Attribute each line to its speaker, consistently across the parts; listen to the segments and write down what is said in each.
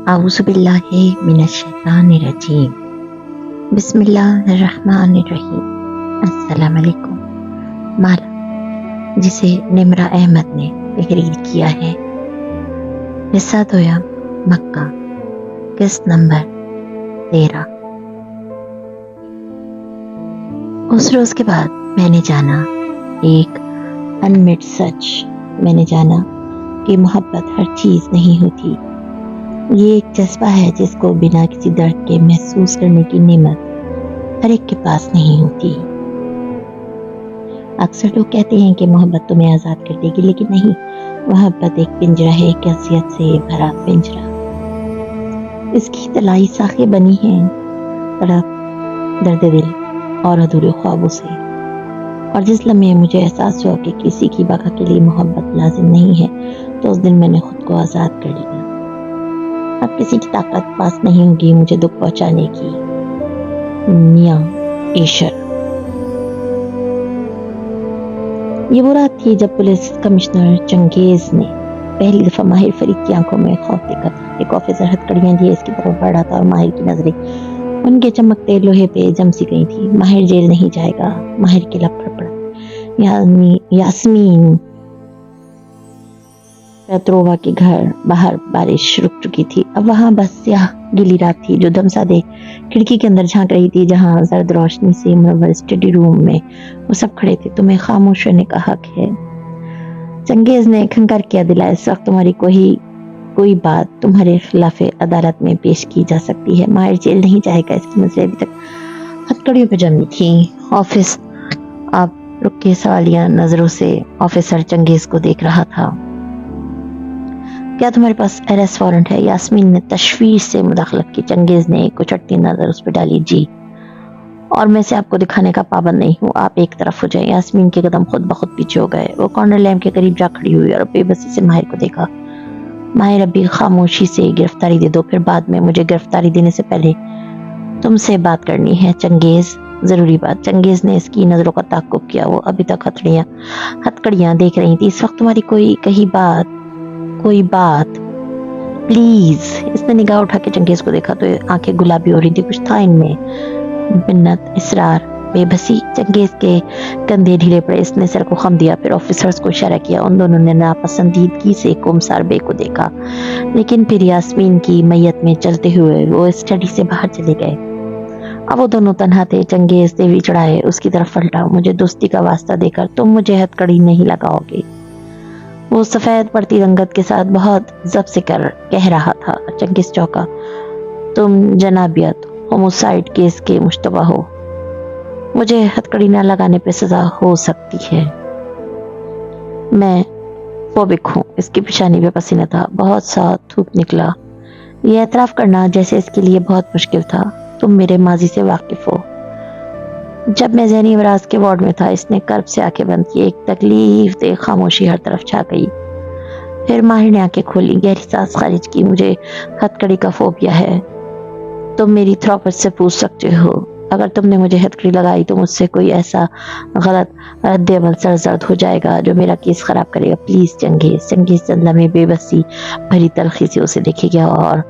Speaker 1: अऊज़ु बिल्लाहि मिनश्शैतानिर्रजीम। बिस्मिल्लाहिर्रहमानिर्रहीम। अस्सलाम वालेकुम। माला जिसे निम्रा अहमद ने तहरीर किया है। हिस्सा दोया मक्का, किस्त नंबर 13। उस रोज के बाद मैंने जाना एक अनमिट सच। मैंने जाना कि मोहब्बत हर चीज नहीं होती। ये एक जज्बा है जिसको बिना किसी दर्द के महसूस करने की नेमत हर एक के पास नहीं होती। अक्सर लोग कहते हैं कि मोहब्बत तुम्हें आजाद कर देगी, लेकिन नहीं, मोहब्बत एक पिंजरा है, एक अज़ियत से भरा पिंजरा। इसकी तलाई साखें बनी हैं तड़प, दर्द दिल और अधूरे ख्वाबों से। और जिस लम्हे मुझे एहसास हुआ कि किसी की बका के लिए मोहब्बत लाजिम नहीं है, तो उस दिन मैंने खुद को आजाद कर लिया। अब किसी की ताकत पास नहीं होगी मुझे दुख पहुंचाने की। मियां ईशर। ये वो रात थी जब पुलिस कमिश्नर चंगेज ने पहली दफा माहिर फरीद की आंखों में खौफ देखा था। एक ऑफिसर हथकड़ियां लिए इसकी तरफ बढ़ रहा था और माहिर की नजरें उनके चमकते लोहे पे जम सी गई थी। माहिर जेल नहीं जाएगा। माहिर के लब फड़फड़ा। यास्मीन पेत्रोवा के घर बाहर बारिश रुक चुकी थी। अब वहां बस स्याह गीली रात थी जो दमसादे खिड़की के अंदर झांक रही थी, जहां जर्द रोशनी से मुनव्वर स्टडी रूम में वो सब खड़े थे। तुम्हें खामोश रहने का हक है। चंगेज ने खंकार किया दिला। इस वक्त तुम्हारी कोई बात तुम्हारे खिलाफ अदालत में पेश की जा सकती है। माहिर जेल नहीं जाएगा। इसकी नजरें अभी तक हथकड़ियों पे जमी थी। ऑफिस आप रुक के सवालिया नजरों से ऑफिसर चंगेज को देख रहा था। क्या तुम्हारे पास अरेस्ट वारंट है? यास्मीन ने तशवीश से मुदाखलत की। चंगेज ने एक उचटती नजर उस पर डाली। जी, और मैं से आपको दिखाने का पाबंद नहीं हूँ। आप एक तरफ हो जाए। यास्मीन के कदम खुद ब खुद पीछे हो गए। वो कॉर्नर लैम्प के करीब जा खड़ी हुई और बेबसी से माहिर को देखा। माहिर, अभी खामोशी से गिरफ्तारी दे दो, फिर बाद में। मुझे गिरफ्तारी देने से पहले तुमसे बात करनी है चंगेज, जरूरी बात। चंगेज ने इसकी नजरों का ताक्कुब किया। वो अभी तक हथकड़ियां देख रही थी। इस वक्त तुम्हारी कोई बात प्लीज। इसने निगाह उठा के चंगेज को देखा तो आंखें गुलाबी हो रही थी। कुछ था इनमें, मिन्नत, इसरार, बेबसी। चंगेज के कंधे ढीले पड़े। इसने सर को खम दिया, फिर ऑफिसर्स को इशारा किया। उन दोनों ने नापसंदीदगी से कुमसार बे को देखा, लेकिन फिर यास्मीन की मैयत में चलते हुए वो स्टडी से बाहर चले गए। अब वो दोनों तन्हा थे। चंगेज देवी चढ़ाए उसकी तरफ पलटा। मुझे दोस्ती का वास्ता देकर तुम मुझे हथकड़ी नहीं लगाओगे। वो सफेद पड़ती रंगत के साथ बहुत जब से कह रहा था। चंगेज चौंका। तुम जनाबियत होमोसाइड केस के मुश्तबा हो। मुझे हथकड़ी न लगाने पे सजा हो सकती है। मैं फोबिक हूँ। इसकी पेशानी पे पसीना था। बहुत सा थूक निकला। ये एतराफ करना जैसे इसके लिए बहुत मुश्किल था। तुम मेरे माजी से वाकिफ हो। जब मैं ज़हनी अमराज के वार्ड में था। इसने कर्ब से आंखें बंद की। एक तकलीफ दे खामोशी हर तरफ छा गई। फिर माहिर ने आंखें खोली, गहरी सांस खारिज की। मुझे हथकड़ी का फोबिया है। तुम मेरी थेरेपिस्ट से पूछ सकते हो। अगर तुमने मुझे हथकड़ी लगाई तो मुझसे कोई ऐसा गलत रद्द-ए-अमल सरजर्द हो जाएगा जो मेरा केस खराब करेगा। Please Genghis. चंगेज चंदा में बेबसी भरी तलखी से उसे देखे गया। और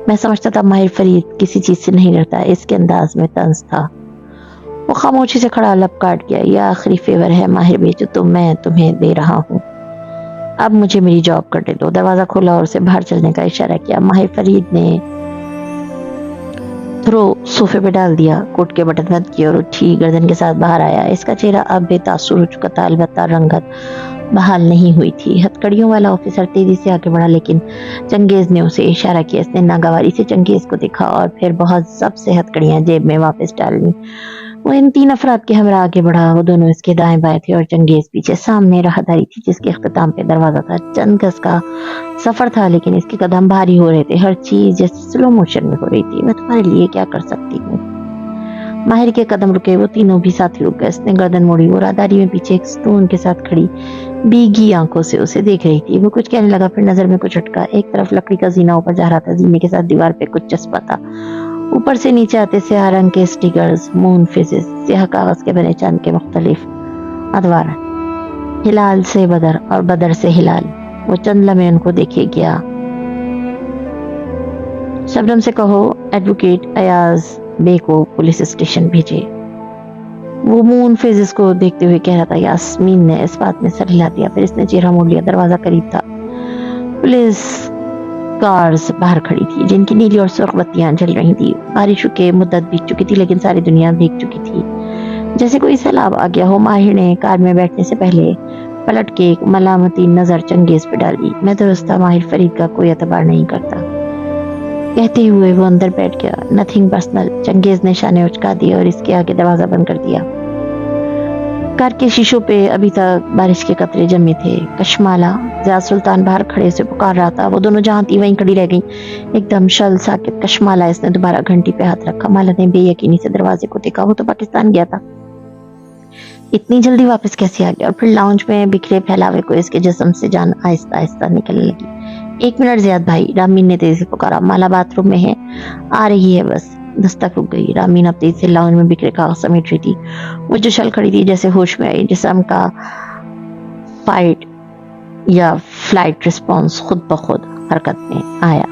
Speaker 1: मैं समझता था माहिर फरीद किसी चीज से नहीं डरता। इसके अंदाज में तंज था। वो खामोशी से खड़ा लब काट गया। यह आखिरी फेवर है माहिर बे जो मैं तुम्हें दे रहा हूँ। अब मुझे मेरी जॉब करने दो। दरवाजा खोला और उसे बाहर चलने का इशारा किया। माहिर फरीद ने थ्रो सोफे पे डाल दिया, कोट के बटन बंद किए और उठी गर्दन के साथ बाहर आया। इसका चेहरा अब बेतासुर हो चुका था, अलबत्ता रंगत बहाल नहीं हुई थी। हथकड़ियों वाला ऑफिसर तेजी से आगे बढ़ा, लेकिन चंगेज ने उसे इशारा किया। इसने नागवारी से चंगेज को देखा और फिर बहुत जब से हथकड़ियां जेब में वापस डाल ली। वो इन तीन अफराद के हमरा आगे बढ़ा। वो दोनों इसके दाएं बाएं थे और चंगेज पीछे। सामने राहदारी थी जिसके इख्तिताम पे दरवाजा था। चंद गज का सफर था, लेकिन इसके कदम भारी हो रहे थे। हर चीज जैसे स्लो मोशन में हो रही थी। मैं तुम्हारे लिए क्या कर सकती हूँ? माहिर के कदम रुके। वो तीनों भी साथ रुक गए। इसने गर्दन मोड़ी। वो राहदारी में पीछे एक स्टून के साथ खड़ी भीगी आंखों से उसे देख रही थी। वो कुछ कहने लगा, फिर नजर में कुछ अटका। एक तरफ लकड़ी का जीना ऊपर जा रहा था, जीने के साथ दीवार पे कुछ चस्पा था। ऊपर से नीचे आते स्याह रंग के स्टिकर्स, मून फेसेस, स्याह कागज के बने चांद के मुख्तलिफ अदवार, हिलाल से बदर और बदर से हिलाल। वो चंद लम्हे उनको देखे गया। शबनम से कहो एडवोकेट अयाज बे को पुलिस स्टेशन भेजे। वो मून फेजेस को देखते हुए कह रहा था। यास्मीन ने इस बात में सर हिला दिया, फिर इसने चेहरा मोड़ लिया। दरवाजा करीब था। पुलिस कार्स बाहर खड़ी थी जिनकी नीली और सुर्ख बत्तियां जल रही थी। बारिश के मुद्दत बीत चुकी थी लेकिन सारी दुनिया भीग चुकी थी, जैसे कोई सैलाब आ गया हो। माहिर ने कार में बैठने से पहले पलट के एक मलामती नजर चंगेज पे डाली। मैं दुरुस्त था, माहिर फरीद का कोई एतबार नहीं करता, कहते हुए वो अंदर बैठ गया। Nothing personal. चंगेज ने शाने उचका दिए और इसके आगे दरवाजा बंद कर दिया। कार के शीशों पे अभी तक बारिश के कतरे जमे थे। कशमाला, ज़ियाद सुल्तान बाहर खड़े से पुकार रहा था। वो दोनों जहां थी वहीं खड़ी रह गई, एकदम शल साकित। कशमाला, इसने दोबारा घंटी पे हाथ रखा। माला ने बेयकीनी से दरवाजे को देखा। वो तो पाकिस्तान गया था, इतनी जल्दी वापस कैसे आ गया? और फिर लाउंज में बिखरे फैलावे को इसके जिस्म से जान आहिस्ता आहिस्ता निकलने लगी। 1 मिनट ज़ियाद भाई, रामीन ने तेजी से पुकारा। माला बाथरूम में है, आ रही है बस। दस्तक रुक गई। रामीन अब तेजी से लाउंज में बिखरे कागज समेट रही थी। वो जो चल खड़ी थी जैसे होश में आई। जिस्म का फाइट या फ्लाइट रिस्पॉन्स खुद ब खुद हरकत में आया।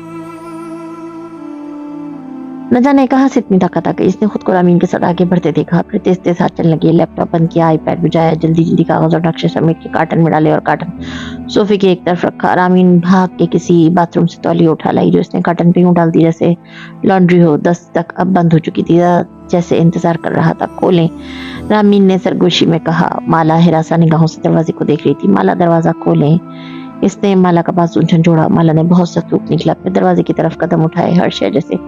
Speaker 1: न जाने कहां से इतनी ताकत आ गई। इसने खुद को रामीन के साथ आगे बढ़ते देखा, फिर तेज तेज हाथ चलने लगे। लैपटॉप बंद किया, आईपैड बुझाया, जल्दी जल्दी कागज और नक्शे समेट के कार्टन में डाले और कार्टन सोफे के एक तरफ रखा। रामीन भाग के किसी बाथरूम से तौलिया उठा लाई जो इसने कार्टन पे यूं डाल दी जैसे लॉन्ड्री हो। 10 तक अब बंद हो चुकी थी, जैसे इंतजार कर रहा था। खोलें, रामीन ने सरगोशी में कहा। माला हिरासा निगाहों से दरवाजे को देख रही थी। माला, दरवाजा खोलें। इसने माला का बाजू झंझोड़ा। माला ने बहुत सख्त रूप निकला, फिर दरवाजे की तरफ कदम उठाए। हर शय जैसे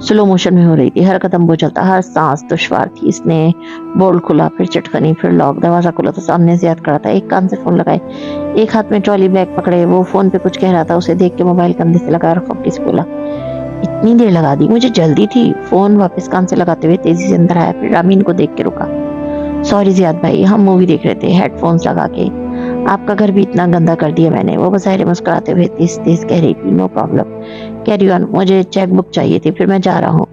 Speaker 1: स्लो मोशन में हो रही थी, हर कदम बोझल था, हर सांस दुश्वार थी। इसने बोल्ट खोला, फिर चटकनी, फिर लॉक। दरवाजा खोला तो सामने ज़ियाद खड़ा था। एक कान से फोन लगाए, एक हाथ में ट्रॉली बैग पकड़े। वो फोन पे कुछ कह रहा था। उसे देख के मोबाइल कंधे से लगा रखा, किस बोला, इतनी देर लगा दी, मुझे जल्दी थी। फोन वापस कान से लगाते हुए तेजी से अंदर आया, फिर रामीन को देख के रुका। सॉरी ज़ियाद भाई, हम मूवी देख रहे थे हेडफोन्स लगा के, आपका घर भी इतना गंदा कर दिया मैंने। वो बज़ाहिर मुस्कुराते हुए तेज तेज कह रही थी। नो प्रॉब्लम, कैरी ऑन, मुझे चेक बुक चाहिए थी, फिर मैं जा रहा हूँ।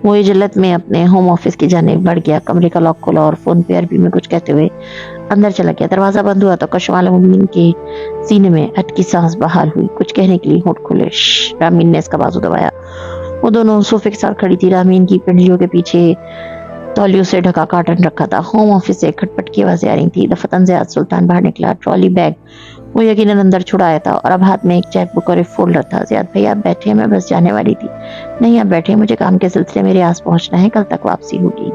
Speaker 1: वो इजलत में अपने होम ऑफिस की जानिब बढ़ गया। कमरे का लॉक खोला और फोन पे अरबी में कुछ कहते हुए अंदर चला गया। दरवाजा बंद हुआ तो कशमाला मुबीन के सीने में अटकी सांस बहाल हुई। कुछ कहने के लिए होंठ खुले। रामीन ने इसका बाजू दबाया। वो दोनों सोफे के साथ खड़ी थी। रामीन की पिंडलियों के पीछे तौलियों से ढका कार्टन रखा था। होम ऑफिस से खटपट की आवाजें आ रही थी। दफतन ज़ियाद सुल्तान बाहर निकला। ट्रॉली बैग वो यकीनन अंदर छुड़ाया था और अब हाथ में एक चेक बुक और एक फोल्डर था। ज़ियाद भाई आप बैठे, मैं बस जाने वाली थी। नहीं आप बैठे, मुझे काम के सिलसिले मेरे आस पहुंचना है, कल तक वापसी होगी।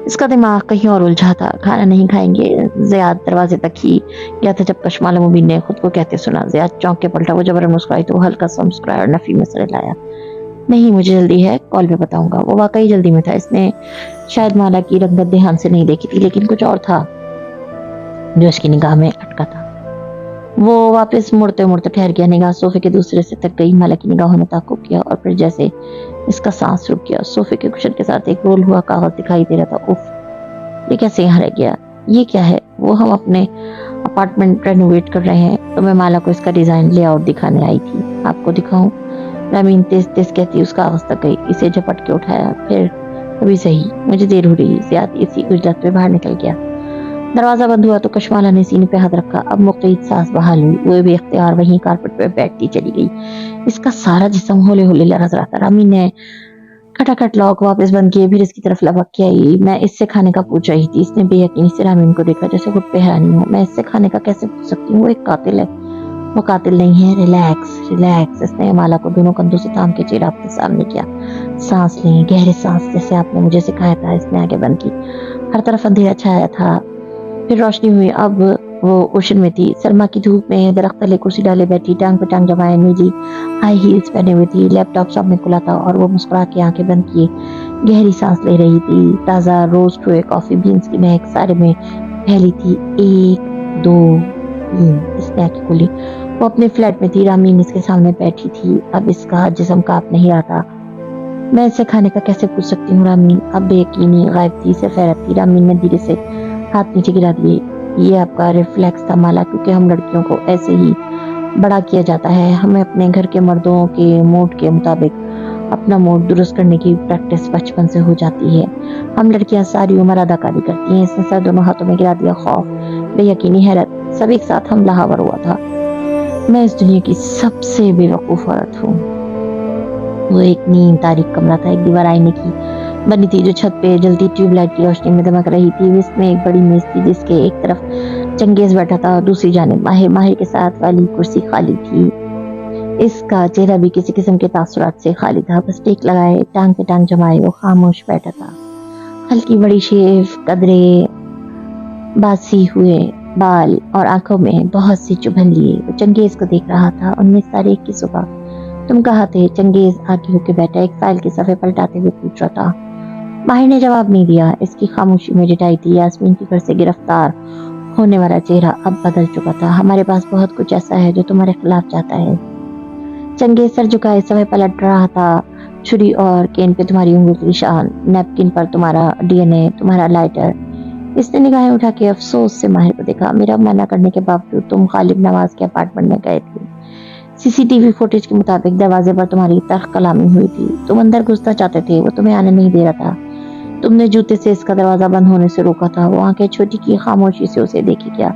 Speaker 1: इसका दिमाग कहीं और उलझा था। खाना नहीं खाएंगे? ज़ियाद दरवाजे तक ही गया था जब कशमाला मुबीन ने खुद को कहते सुना। ज़ियाद चौंक के पलटा। वो जबरन मुस्कुराई तो हल्का सा मुस्कुराया और नफी में सर लाया। नहीं मुझे जल्दी है, कॉल पे बताऊंगा। वो वाकई जल्दी में था। इसने शायद माला की रंगत ध्यान से नहीं देखी थी, लेकिन कुछ और था जो इसकी निगाह में अटका था। वो वापस मुड़ते मुड़ते ठहर गया। निगाह सोफे के दूसरे से तक गई। माला की निगाहों ने ताक़ुब किया और फिर जैसे इसका सांस रुक गया। सोफे के कुशन के साथ एक रोल हुआ कागज दिखाई दे रहा था। उफ, ये कैसे यहाँ रह गया? ये क्या है? वो हम अपने अपार्टमेंट रेनोवेट कर रहे हैं तो मैं माला को इसका डिजाइन लेआउट दिखाने आई थी। आपको दिखाऊं? रामीन तेज तेज कहती उस कागज तक गई, इसे झपट के उठाया। फिर अभी सही, मुझे देर हो रही। ज़ियाद इसी गुजरात में बाहर निकल गया। दरवाजा बंद हुआ तो कशमाला ने सीने पे हाथ रखा। अब मुक़य्यद सांस बहाल हुई। वो बेख्तियार वहीं कारपेट पे बैठती चली गई। इसका सारा जिस्म होले होले लरज़ रहा था। रामीन ने खटाखट लॉक वापस बंद किए, फिर इसकी तरफ लपक के आई। मैं इससे खाने का पूछ रही थी। इसने बेयकीनी से रामीन को देखा जैसे खुद पे हैरानी हो। मैं इससे खाने का कैसे पूछ सकती हूँ? वो एक कातिल है। वो कातिल नहीं है। Relax relax. इसने माला को दोनों कंधों से थाम के चेहरा अपने सामने किया। सांस लें, गहरे सांस, जैसे आपने मुझे सिखाया था। इसने आगे बंद की। हर तरफ अंधेरा छाया था, फिर रोशनी हुई। अब वो ओशन में थी। सरमा की धूप में दरख्त तले कुर्सी डाले बैठी, टांग पे टांग जमाए, नीली हाई हील्स पहने हुई थी। लैपटॉप सामने खुला था और वो मुस्कुरा के आंखें बंद किए गहरी सांस ले रही थी। ताज़ा रोस्ट हुए कॉफी बीन्स की महक सारे में फैली थी। 1 2 3 इसने आंखें खोली। वो अपने फ्लैट में थी। रामीन इसके सामने बैठी थी। अब इसका जिस्म कांप नहीं रहा था। मैं इससे खाने का कैसे पूछ सकती हूँ? रामीन अब बेयकीनी गायब थी, सिर्फ हैरत थी। रामीन ने धीरे से हाथ नीचे गिरा दिए। ये आपका रिफ्लेक्स था माला, क्योंकि हम लड़कियों को ऐसे ही बड़ा किया जाता है। हमें अपने घर के मर्दों के मूड के मुताबिक अपना मूड दुरुस्त करने की प्रैक्टिस बचपन से हो जाती है। हम लड़कियां सारी उम्र अदाकारी करती हैं। इसने सर दोनों हाथों में गिरा दिया। खौफ, बेयकीनी, हैरत, सब एक साथ हमला आवर हुआ था। मैं इस दुनिया की सबसे बेवकूफ औरत हूँ। वो एक नीम तारीख कमरा था, एक दीवार आईने की बनी थी जो छत पे जलती ट्यूबलाइट की रोशनी में दमक रही थी। इसमें एक बड़ी मेज थी जिसके एक तरफ चंगेज बैठा था और दूसरी जानिब माहिर। माहिर के साथ वाली कुर्सी खाली थी। इसका चेहरा भी किसी किस्म के तासुरात से खाली था। बस टेक लगाए, टांग पे टांग जमाए वो खामोश बैठा था। हल्की बड़ी शेव, कदरे बासी हुए बाल और आंखों में बहुत सी चुभन लिए वो चंगेज को देख रहा था। 19 तारीख की सुबह। तुम कहाँ थे? चंगेज आगे होके बैठा एक फाइल के सफ़े पलटाते हुए पूछ रहा था। माहिर ने जवाब नहीं दिया। इसकी खामोशी में रिटाई थी। यास्मीन के घर से गिरफ्तार होने वाला चेहरा अब बदल चुका था। हमारे पास बहुत कुछ ऐसा है जो तुम्हारे खिलाफ जाता है। चंगेज सर झुकाए समय पलट रहा था। छुरी और केन पे तुम्हारी उंगली के निशान, नैपकिन पर तुम्हारा डीएनए, तुम्हारा लाइटर। इसने निगाहें उठा के अफसोस से माहिर को देखा। मेरा मना करने के बावजूद तुम गालिब नवाज के अपार्टमेंट में गए थे। सीसीटीवी फुटेज के मुताबिक दरवाजे पर तुम्हारी तर्क कलामी हुई थी। तुम अंदर घुसना चाहते थे, वो तुम्हें आने नहीं दे रहा था। तुमने जूते से इसका दरवाजा बंद होने से रोका था। वो आंखें छोटी की खामोशी से उसे देखी क्या।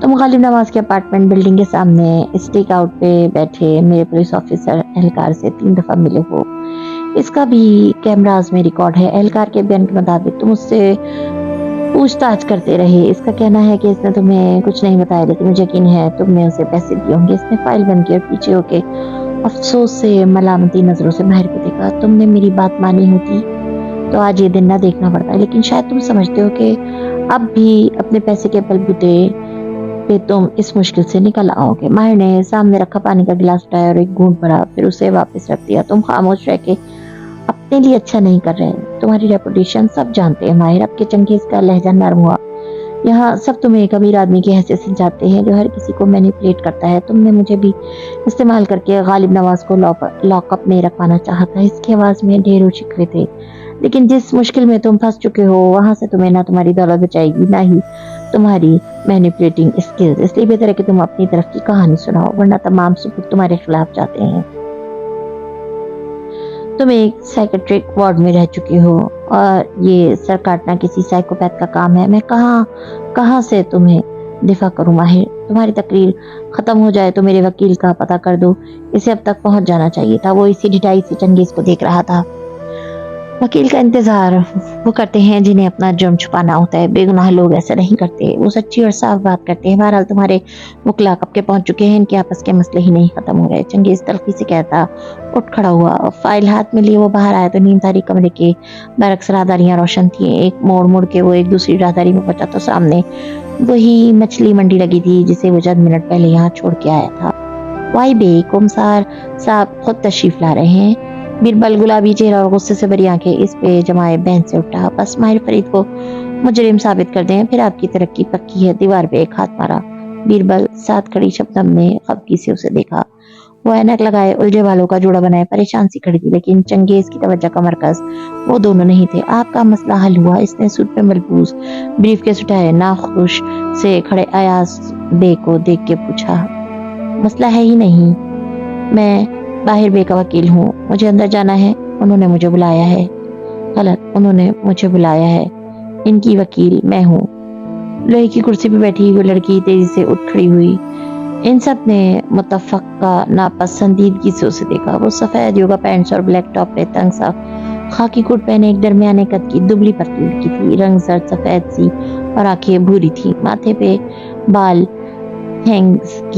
Speaker 1: तुम गालिब नवाज के अपार्टमेंट बिल्डिंग के सामने स्टेक आउट पे बैठे मेरे पुलिस ऑफिसर एहलकार से 3 दफा मिले हो। इसका भी कैमराज में रिकॉर्ड है। एहलकार के बयान के मुताबिक तुम उससे पूछताछ करते रहे। इसका कहना है कि इसने तुम्हें कुछ नहीं बताया, लेकिन मुझे यकीन है तुमने उसे पैसे दिए होंगे। इसने फाइल बंद की और पीछे होके अफसोस से मलामती नजरों से माहिर को देखा। तुमने मेरी बात मानी होती तो आज ये दिन ना देखना पड़ता, लेकिन शायद तुम समझते हो कि अब भी अपने पैसे के बलबूते पे तुम इस मुश्किल से निकल आओगे। माहिर ने सामने रखा पानी का गिलास उठाया और एक घूंट भरा, फिर उसे वापस रख दिया। तुम खामोश रह के अपने लिए अच्छा नहीं कर रहे। तुम्हारी रेपुटेशन सब जानते हैं माहिर। अब के चंगेज का लहजा नरम हुआ। यहाँ सब तुम्हें एक अमीर आदमी की हैसियत से जाते हैं जो हर किसी को मैनिपुलेट करता है। तुमने मुझे भी इस्तेमाल करके गालिब नवाज को लॉकअप में रखवाना चाहा था। इसकी आवाज में ढेरों शिकवे थे, लेकिन जिस मुश्किल में तुम फंस चुके हो वहां से तुम्हें ना तुम्हारी दौलत बचाएगी ना ही तुम्हारी मैनिपुलेटिंग स्किल्स। इसलिए बेहतर है कि तुम अपनी तरफ की कहानी सुनाओ, वरना तमाम सबूत तुम्हारे खिलाफ जाते हैं। तुम एक साइकेट्रिक वार्ड में रह चुके हो और ये सर काटना किसी साइकोपैथ का काम है। मैं कहाँ से तुम्हें दिफा करूं माहिर। तुम्हारी तकरीर खत्म हो जाए तो मेरे वकील का पता कर दो। इसे अब तक पहुंच जाना चाहिए था। वो इसी ढिठाई से चंगेज को देख रहा था। वकील का इंतजार वो करते हैं जिन्हें अपना जुर्म छुपाना होता है। बेगुनाह लोग ऐसा नहीं करते। वो सच्ची और साफ बात करते हैं। बहरहाल तुम्हारे वकील कब के पहुंच चुके हैं। इनके आपस के मसले ही नहीं खत्म हो रहे। चंगेज तलखी से कहता उठ खड़ा हुआ। फाइल हाथ में लिए वो बाहर आया तो नीम तारीख कमरे के बरक्स राहदारियां रोशन थी। एक मोड़ के वो एक दूसरी राहदारी में पहुंचा तो सामने वही मछली मंडी लगी थी जिसे वो चंद मिनट पहले यहाँ छोड़ के आया था। वाई बे कुमसार साहब खुद तशरीफ ला रहे हैं। बीरबल गुलाबी चेहरा और गुस्से से भरी आंखें इस पे जमाए बहन से उठा। बस माहिर फरीद को मुजरिम साबित कर दें, फिर आपकी तरक्की पक्की है। दीवार पे एक हाथ मारा। बीरबल साथ खड़ी शबनम ने खफगी से उसे देखा। वो ऐनक लगाए उलझे बालों का जोड़ा बनाए परेशान सी खड़ी थी, लेकिन चंगेज की तवज्जो का मरकज वो दोनों नहीं थे। आपका मसला हल हुआ? इसने सूट पे मलबूस ब्रीफकेस उठाए नाखुश से खड़े अयाज बे को देख के पूछा। मसला है ही नहीं। मैं बाहिर बे का वकील हूँ। मुझे अंदर जाना है। उन्होंने मुझे बुलाया है। गलत, उन्होंने मुझे बुलाया है। इनकी वकील मैं हूँ। लोहे की कुर्सी पे बैठी वो लड़की तेजी से उठ खड़ी हुई। इन सब ने मुतफ़क्का नापसंदीदगी से उसे देखा। वो सफेद योगा पैंट्स और ब्लैक टॉप पे तंग सा खाकी कोट पहने एक दरमियाने कद की दुबली पतली लड़की थी। रंग जर्द सफेद सी और आंखें भूरी थी। माथे पे बाल हैंगीज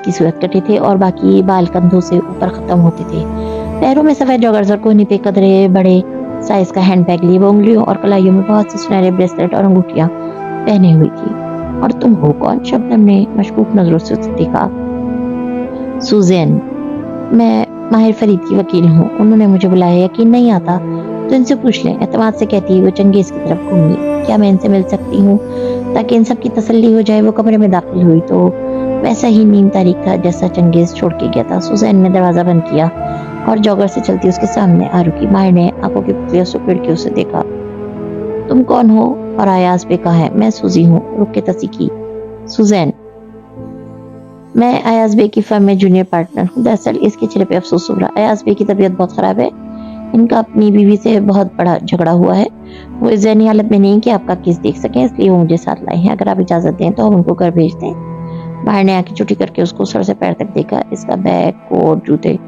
Speaker 1: की सूरत कटे थे और बाकी बाल कंधों से ऊपर खत्म होते थे। पैरों में सफेद जॉगर्स और कोहनी पे कदरे बड़े साइज का हैंडबैग लिए वो उंगलियों और कलाइयों में बहुत से सुनहरे ब्रेसलेट और अंगूठियां पहने हुई थी। और तुम हो कौन? शबनम ने मशकूक नजरों से उसे देखा। सुजैन, मैं माहिर फरीद की वकील हूँ। उन्होंने मुझे बुलाया। यकीन नहीं आता तो इनसे पूछ लें। एतमाद से कहती वो चंगेज की तरफ घूमी। क्या मैं इनसे मिल सकती हूँ ताकि इन सब की तसल्ली हो जाए? वो कमरे में दाखिल हुई तो वैसा ही नीम तारीख था जैसा चंगेज छोड़ के गया था। सुजैन ने दरवाजा बंद किया और जॉगर से चलती उसके सामने आ रुकी। माहिर ने आंखों की पुतलियों से फिर के उसे देखा। तुम कौन हो और अयाज बे कहाँ है? मैं सूजी हूँ। रुक के तसीकी। सुजैन, मैं अयाज बे की फर्म में जूनियर पार्टनर हूँ। दरअसल इसके चेहरे पे अफसोस हो रहा। अयाज बे की तबीयत बहुत खराब है। इनका अपनी बीवी से बहुत बड़ा झगड़ा हुआ है। वो इस ज़हनी हालत में नहीं कि आपका केस देख सकें, इसलिए वो मुझे साथ लाए हैं। अगर आप इजाजत दें तो हम उनको घर भेज दें। माहिर ने आंखें छुट्टी करके उसको सर से पैर तक देखा। इसका बैग, कोट, जूते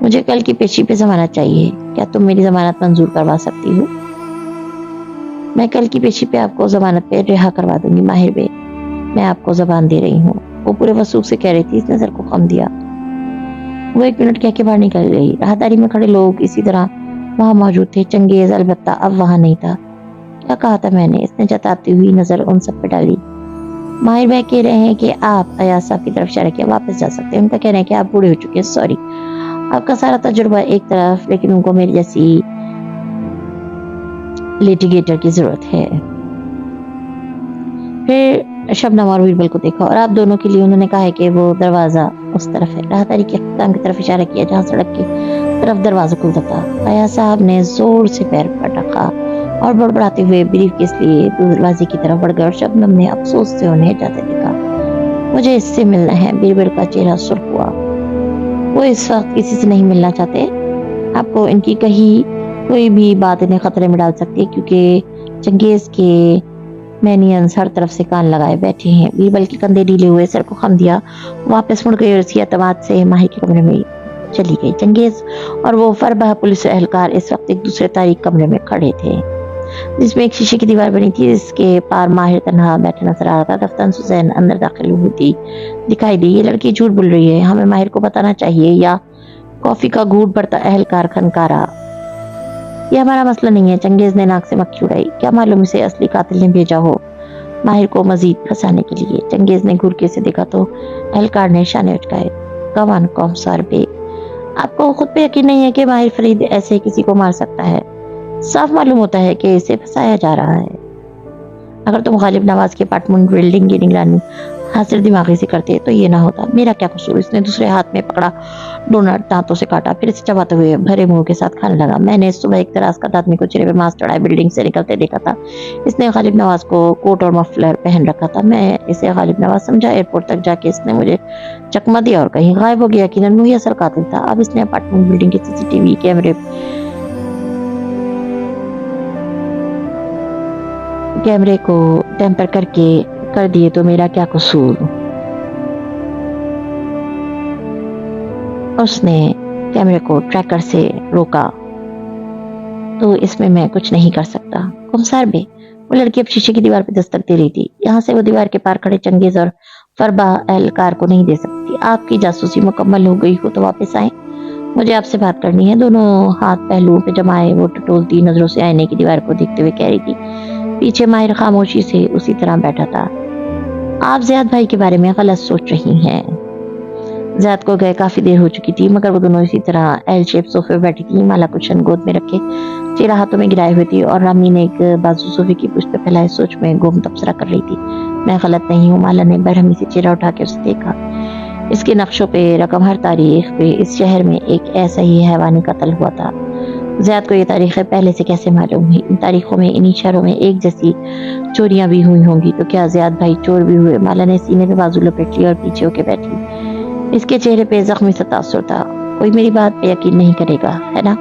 Speaker 1: मुझे कल की पेशी पे जमानत चाहिए, क्या तुम मेरी जमानत मंजूर करवा सकती हो? मैं कल की पेशी पे आपको जमानत पे रिहा करवा दूंगी माहिर बे, मैं आपको जबान दे रही हूँ, वो पूरे वसूख से कह रही थी। इसने सर को कम दिया। वो 1 मिनट कह के बाहर निकल गई। राहदारी में खड़े लोग इसी तरह वहां मौजूद थे। चंगेज अलबत्ता अब वहां नहीं था। क्या कहा था मैंने? इसने जताती हुई नजर उन सब पे डाली। माहिर भाई कह रहे हैं कि आप अयाज साहब की तरफ इशारा किया, वापस जा सकते हैं। उनका कहना है कि आप बूढ़े हो चुके हैं, सॉरी। आपका सारा तजुर्बा एक तरफ, लेकिन उनको मेरी जैसी लिटिगेटर की जरूरत है। फिर शबनम और बीरबल को देखा और आप दोनों के लिए उन्होंने कहा है कि वो दरवाजा उस तरफ है। राहदारी के अख्ताम की तरफ इशारा किया जहाँ सड़क की तरफ दरवाजा खुलता था। अयाज साहब ने जोर से पैर पर रखा और बड़बड़ाते हुए ब्रीफ केस लिए दरवाजे की तरफ बढ़ गए और शबनम ने अफसोस से उन्हें जाते देखा। मुझे इससे मिलना है। बीरबल का चेहरा सुर्ख हुआ। वो इस वक्त किसी से नहीं मिलना चाहते। आपको इनकी कही कोई भी बात इन्हें खतरे में डाल सकती है, क्योंकि चंगेज के मैनियंस हर तरफ से कान लगाए बैठे हैं। बीरबल के कंधे ढीले हुए, सर को खम दिया, वापस मुड़ गई और इसी एतमाद से माहिर के कमरे में चली गई। चंगेज और वो फरबा पुलिस एहलकार इस वक्त एक दूसरे तारीख कमरे में खड़े थे, जिसमें एक शीशे की दीवार बनी थी, जिसके पार माहिर तन्हा बैठा नजर आ रहा था। दफ्तर सुजैन अंदर दाखिल होती दिखाई दी। ये लड़की झूठ बोल रही है, हमें माहिर को बताना चाहिए। या कॉफी का घूंट भरता एहलकार खनकारा। ये हमारा मसला नहीं है। चंगेज ने नाक से मक्खी उड़ाई। क्या मालूम इसे असली कातिल ने भेजा हो माहिर को मजीद फंसाने के लिए। चंगेज ने घूरके से देखा तो एहलकार ने शाने उचकाए। गवान कौम सार बे, आपको खुद पे यकीन नहीं है कि माहिर फरीद ऐसे किसी को मार सकता है? साफ मालूम होता है कि इसे फंसाया जा रहा है। अगर तुम गालिब नवाज के अपार्टमेंट बिल्डिंग की निगरानी हाजिर दिमागी से करते तो ये ना होता। मेरा क्या कसूर? इसने दूसरे हाथ में पकड़ा डोनट दांतों से काटा, फिर इसे चबाते हुए भरे मुंह के साथ खाने लगा। मैंने सुबह एक तरास का आदमी को चेहरे पे मास्क चढ़ाए बिल्डिंग से निकलते देखा था। इसने गालिब नवाज को कोट और मफलर पहन रखा था। मैं इसे गालिब नवाज समझा। एयरपोर्ट तक जाके इसने मुझे चकमा दिया और कहीं गायब हो गया। यकीनन वही असल कातिल था। अब इसने अपार्टमेंट बिल्डिंग के सीसीटीवी कैमरे को टेम्पर करके कर दिए तो मेरा क्या कसूर? उसने कैमरे को ट्रैकर से रोका तो इसमें मैं कुछ नहीं कर सकता। कुमसार बे, वो लड़की अब शीशे की दीवार पर दस्तक दे रही थी। यहाँ से वो दीवार के पार खड़े चंगेज और फरबा एहलकार को नहीं दे सकती। आपकी जासूसी मुकम्मल हो गई हो तो वापस आए, मुझे आपसे बात करनी है। दोनों हाथ पहलुओं पे जमाए वो टटोलती नजरों से आईने की दीवार को देखते हुए कह रही थी। पीछे माहिर खामोशी से उसी तरह बैठा था। आप ज़ियाद भाई के बारे में गलत सोच रही हैं। ज़ियाद को गए काफी देर हो चुकी थी, मगर वो दोनों इसी तरह एल शेप सोफे पर बैठी थी। माला कुशन गोद में रखे चेहरा हाथों में गिराए हुए थी और रामी ने एक बाजू सोफे की पुष्ट पे फैलाए सोच में गुम तबसरा कर रही थी। मैं गलत नहीं हूँ। माला ने बरहमी से चेहरा उठा के उसे देखा। इसके नक्शों पे, रकम, हर तारीख पे इस शहर में एक ऐसा ही हैवानी कत्ल हुआ था। ज़ियाद को ये तारीखें पहले से कैसे मालूम हुई? इन तारीखों में इन्हीं शहरों में एक जैसी चोरियां भी हुई होंगी, तो क्या ज़ियाद भाई चोर भी हुए? माला ने सीने पे बाजू लपेट ली और पीछे होके बैठी। इसके चेहरे पे जख्मी सा तासुर था। कोई मेरी बात पे यकीन नहीं करेगा, है ना?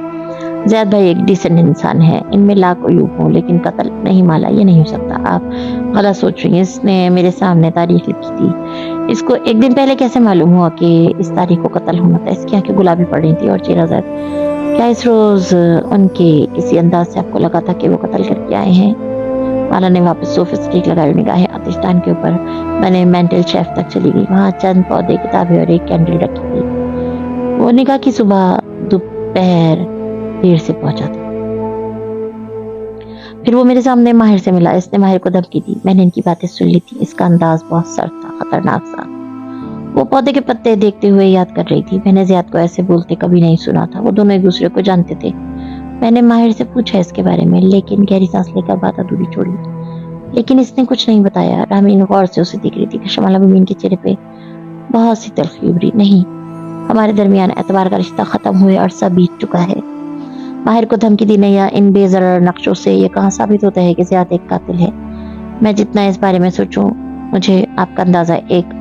Speaker 1: ज़ियाद भाई एक डिसेंट इंसान है, इनमें लाख उयूब हो, लेकिन कत्ल नहीं माला, ये नहीं हो सकता। आप गलत सोच रही हैं। इसने मेरे सामने तारीख लिखी थी। इसको एक दिन पहले कैसे मालूम हुआ कि इस तारीख को कत्ल होना था? इसकी आंखें गुलाबी पड़ रही थी और चेहरा ज़्यादा। क्या इस रोज उनके किसी अंदाज से आपको लगा था कि वो कत्ल करके आए हैं? माला ने वापस सोफे से ठीक लगाई, निगाहें आतिशदान के ऊपर बने मेंटल शेफ तक चली गई। वहां चंद पौधे, किताबें और एक कैंडल रखी थी। वो निगाह की सुबह दोपहर देर से पहुंचा था। फिर वो मेरे सामने माहिर से मिला। इसने माहिर को धमकी दी। मैंने इनकी बातें सुन ली थी। इसका अंदाज बहुत सर्द था, खतरनाक सा। वो पौधे के पत्ते देखते हुए याद कर रही थी। मैंने ज़ियाद को ऐसे बोलते कभी नहीं सुना था। वो दोनों एक दूसरे को जानते थे। मैंने माहिर से पूछा इसके बारे में, लेकिन गहरी सांस लेकर बात अधूरी छोड़ी। लेकिन इसने कुछ नहीं बताया। रामीन गौर से उसे देख रही थी कि शमाला बीबीन के चेहरे पे बहुत सी तलखी उभरी। नहीं, हमारे दरमियान एतबार का रिश्ता खत्म हुए अरसा बीत चुका है। माहिर को धमकी देने या इन बेजर नक्शों से ये कहाँ साबित होता है कि ज़ियाद एक कातिल है? मैं जितना इस बारे में सोचूं, मुझे आपका अंदाजा एक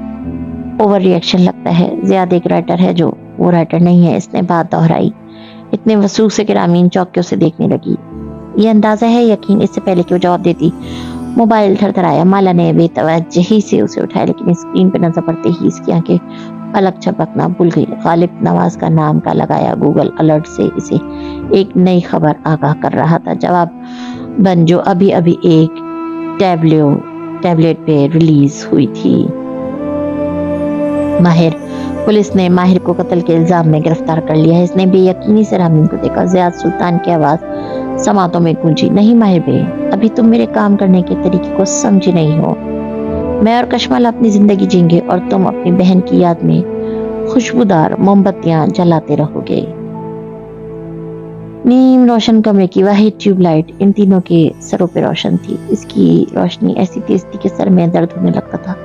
Speaker 1: ओवर रिएक्शन लगता है। ज़ियाद एक राइटर है जो वो राइटर नहीं है। इसने बात दोहराई इतने वसूख से कि रामीन चौंक के उसे देखने लगी। ये अंदाजा है यकीन? इससे पहले कि वो जवाब देती मोबाइल थरथराया। माला ने बेतवज्जही से उसे उठाया, लेकिन स्क्रीन पर नजर पड़ते ही इसकी आंखें अलग छपकना भूल गई। गालिब नवाज का नाम का लगाया गूगल अलर्ट से इसे एक नई खबर आगाह कर रहा था। जवाब बन जो अभी अभी एक टैबलेट पे रिलीज हुई थी। पुलिस ने माहिर को कत्ल के इल्जाम में गिरफ्तार कर लिया है। इसने बेयकीनी से रामीन को देखा। ज़ियाद सुल्तान की आवाज समातों में गूंजी, नहीं माहिर बे, अभी तुम मेरे काम करने के तरीके को समझी नहीं हो। मैं और कशमल अपनी जिंदगी जीएंगे और तुम अपनी बहन की याद में खुशबूदार मोमबत्तियां जलाते रहोगे। नीम रोशन कमरे की वाहिद ट्यूबलाइट इन तीनों के सरों पे रोशन थी। इसकी रोशनी ऐसी तेज थी कि सर में दर्द होने लगता था।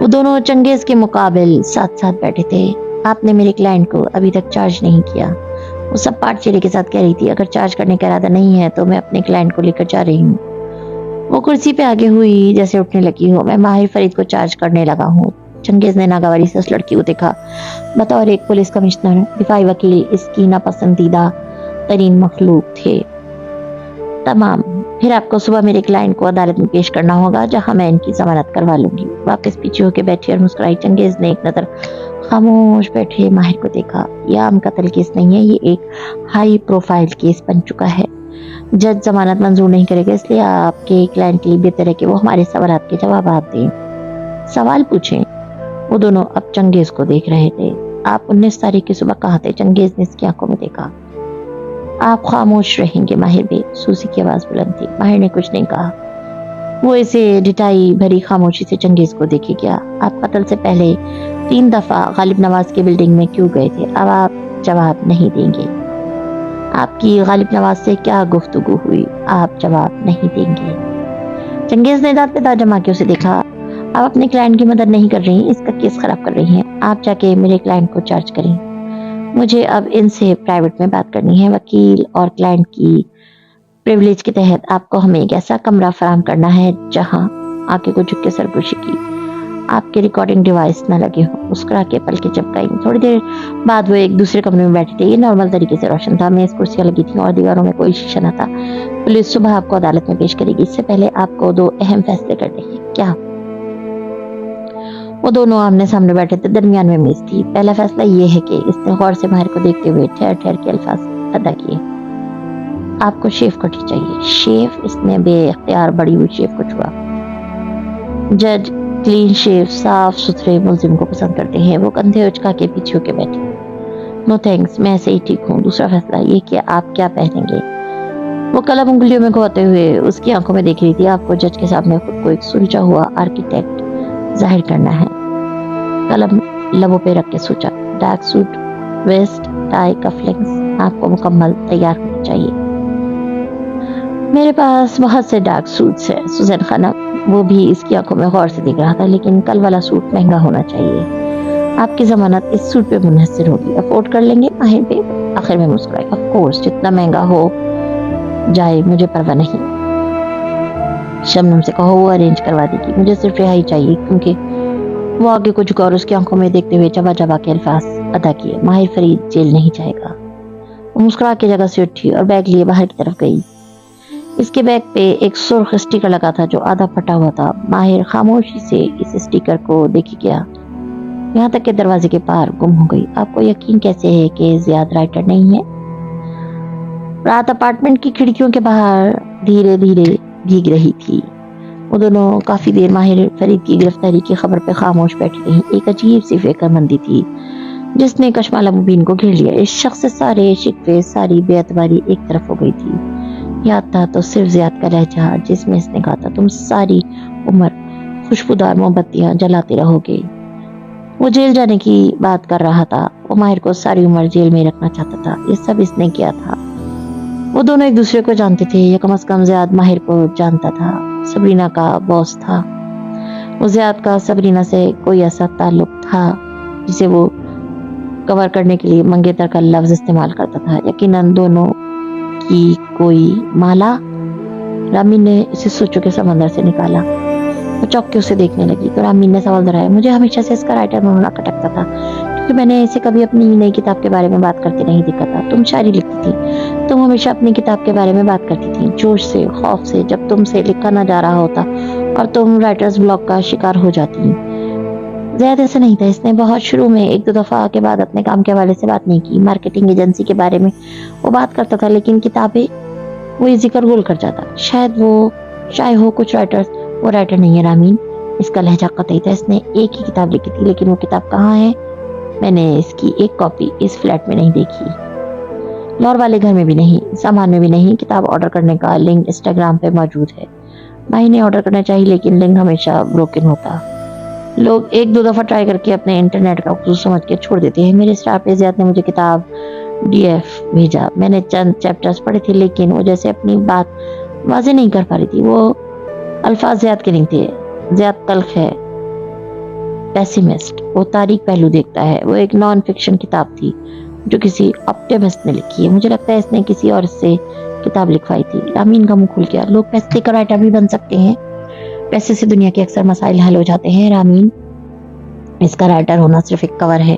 Speaker 1: वो दोनों चंगेज के मुकाबिल साथ साथ बैठे थे। आपने मेरे क्लाइंट को अभी तक चार्ज नहीं किया, वो सब पाट चेहरे के साथ कह रही थी। अगर चार्ज करने का इरादा नहीं है तो मैं अपने क्लाइंट को लेकर जा रही हूँ। वो कुर्सी पे आगे हुई जैसे उठने लगी हो। मैं माहिर फरीद को चार्ज करने लगा हूँ। चंगेज ने नागवारी से उस लड़की को देखा। बतौर एक पुलिस कमिश्नर दिफाई वकील इसकी नापसंदीदा तरीन मखलूक थे। तमाम, फिर आपको सुबह मेरे क्लाइंट को अदालत में पेश करना होगा, जहां मैं इनकी जमानत करवा लूंगी। वापस पीछे होकर बैठी और मुस्कुराई। चंगेज ने एक नजर खामोश बैठे माहिर को देखा। यह आम कत्ल केस नहीं है, ये एक हाई प्रोफाइल केस बन चुका है। जज जमानत मंजूर नहीं करेगा, इसलिए आपके क्लाइंट के लिए बेहतर है कि वो हमारे सवालात के जवाब दें। सवाल पूछें। वो दोनों अब चंगेज को देख रहे थे। आप 19 तारीख की सुबह कहाँ थे? चंगेज ने इसकी आंखों में देखा। आप खामोश रहेंगे माहिर बे, सूसी की आवाज बुलंद थी। माहिर ने कुछ नहीं कहा। वो इसे डिटाई भरी खामोशी से चंगेज को देखे गया। आप कत्ल से पहले 3 दफा गालिब नवाज की बिल्डिंग में क्यों गए थे? अब आप जवाब नहीं देंगे। आपकी गालिब नवाज से क्या गुफ्तगू हुई? आप जवाब नहीं देंगे। चंगेज ने दांत पे दांत जमा के उसे देखा। आप अपने क्लाइंट की मदद नहीं कर रही, इसका केस खराब कर रही हैं। आप जाके मेरे क्लाइंट को चार्ज करें। मुझे अब इनसे प्राइवेट में बात करनी है। वकील और क्लाइंट की प्रिविलेज के तहत आपको हमें एक ऐसा कमरा फराहम करना है जहां आंखें को झुक के सरगोशी की आपके रिकॉर्डिंग डिवाइस न लगे हो। मुस्कुरा के पलकें झपकाई। थोड़ी देर बाद वो एक दूसरे कमरे में बैठे थे। ये नॉर्मल तरीके से रोशन था। मेज कुर्सियां लगी थी और दीवारों में कोई शीशा न था। पुलिस सुबह आपको अदालत में पेश करेगी। इससे पहले आपको 2 अहम फैसले करने हैं। क्या? वो दोनों आमने सामने बैठे थे। दरमियान में मेज थी। पहला फैसला ये है कि इसने गौर से माहिर को देखते हुए ठहर ठहर के अल्फाज अदा किए। आपको शेव कटी चाहिए। शेव? इसने बेख्तियार बड़ी हुई शेव को छुआ। जज क्लीन शेव, साफ सुथरे मुलजिम को पसंद करते हैं। वो कंधे उचका के पीछे होके बैठे। नो थैंक्स, मैं ऐसे ही ठीक हूँ। दूसरा फैसला ये कि आप क्या पहनेंगे? वो कलम उंगलियों में घुमाते हुए उसकी आंखों में देख रही थी। आपको जज के सामने खुद को एक सुलझा हुआ आर्किटेक्ट जाहिर करना है। कलम लबों पे रख के सोचा। Dark suit, vest, tie, cufflinks, आपको मुकम्मल तैयार होना चाहिए। मेरे पास बहुत से डार्क सूट्स हैं सुजैन खानम। वो भी इसकी आंखों में गौर से देख रहा था। लेकिन कल वाला सूट महंगा होना चाहिए। आपकी जमानत इस सूट पे मुनहसर होगी। अफोर्ड कर लेंगे माहिर पे? आखिर में मुस्कुराई। ऑफ कोर्स, जितना महंगा हो जाए मुझे परवाह नहीं। शबनम से कहो वो अरेंज करवा देगी। मुझे सिर्फ रिहाई चाहिए। क्योंकि वो आगे को झुका और उसकी आंखों में देखते हुए चबा चबा के अल्फाज अदा किए। माहिर फरीद जेल नहीं जाएगा। वो मुस्कुरा के जगह से उठी और बैग लिए बाहर की तरफ गई। इसके बैग पे एक सुर्ख स्टिकर लगा था जो आधा फटा हुआ था। माहिर खामोशी से इस स्टिकर को देखे गया, यहाँ तक के दरवाजे के पार गुम हो गई। आपको यकीन कैसे है कि ज़ियाद राइटर नहीं है? रात अपार्टमेंट की खिड़कियों के बाहर धीरे धीरे भीग रही थी। वो दोनों काफी देर माहिर फरीद की गिरफ्तारी की खबर पे खामोश बैठी रही। एक अजीब सी फिक्रमंदी थी जिसने कशमाला मुबीन को घेर लिया। इस शख्स से सारे शिकवे, सारी बेअतबारी एक तरफ हो गई थी। याद था तो सिर्फ ज़ियाद का लहजा जिसमें इसने कहा था, तुम सारी उम्र खुशबूदार मोमबत्तियां जलाते रहोगे। वो जेल जाने की बात कर रहा था। वो माहिर को सारी उम्र जेल में रखना चाहता था। ये सब इसने किया था। वो दोनों एक दूसरे को जानते थे, या कम से कम ज़ियाद माहिर को जानता था। सबरीना का बॉस था। वो ज़ियाद का सबरीना से कोई ऐसा ताल्लुक था जिसे वो कवर करने के लिए मंगेतर का लफ्ज इस्तेमाल करता था। यकीनन दोनों की कोई माला। रामीन ने इसे सोचों के समंदर से निकाला। वो चौंक के उसे देखने लगी तो रामीन ने सवाल दोहराया। मुझे हमेशा से इसका राइटर में होना खटकता था, क्योंकि मैंने इसे कभी अपनी नई किताब के बारे में बात करते नहीं देखा था। तुम शायरी लिखती थी, तुम हमेशा अपनी किताब के बारे में बात करती थी, जोश से, खौफ से। जब तुमसे लिखा ना जा रहा होता और तुम राइटर्स ब्लॉक का शिकार हो जाती, زیاد ایسا نہیں تھا، اس نے بہت شروع میں 1-2 دفعہ کے بعد اپنے کام کے حوالے سے بات نہیں کی، مارکیٹنگ ایجنسی کے بارے میں وہ بات کرتا تھا، لیکن کتابیں وہ ایزی کر گول کر جاتا. شاید وہ شائع ہو کچھ رائٹرز. وہ رائٹر نہیں ہے رامین. اس کا لہجہ قطعی تھا. اس نے ایک ہی کتاب لکھی تھی، لیکن وہ کتاب کہاں ہے؟ میں نے اس کی ایک کاپی اس فلیٹ میں نہیں دیکھی، لاہور والے گھر میں بھی نہیں، سامان میں بھی نہیں. کتاب آرڈر کرنے کا لنک انسٹاگرام پہ موجود ہے. ماہی نے آرڈر کرنا چاہیے، لیکن لنک ہمیشہ بروکن ہوتا. لوگ 1-2 دفعہ ٹرائی کر کے اپنے انٹرنیٹ کا خصوص سمجھ کے چھوڑ دیتے ہیں. میرے اسٹار پہ زیاد نے مجھے کتاب ڈی ایف بھیجا. میں نے چند چیپٹرز پڑھے تھے، لیکن وہ جیسے اپنی بات واضح نہیں کر پا رہی تھی. وہ الفاظ زیاد کے نہیں تھے. زیاد تلخ ہے، پیسیمسٹ. وہ تاریخ پہلو دیکھتا ہے. وہ ایک نان فکشن کتاب تھی جو کسی آپٹیمسٹ نے لکھی ہے. مجھے لگتا ہے اس نے کسی اور سے کتاب لکھوائی تھی. رامین کا منہ کھل گیا. لوگ پیسے کا رائٹر بھی بن سکتے ہیں. پیسے سے دنیا کے اکثر مسائل حل ہو جاتے ہیں رامین. اس کا رائٹر ہونا صرف ایک کور ہے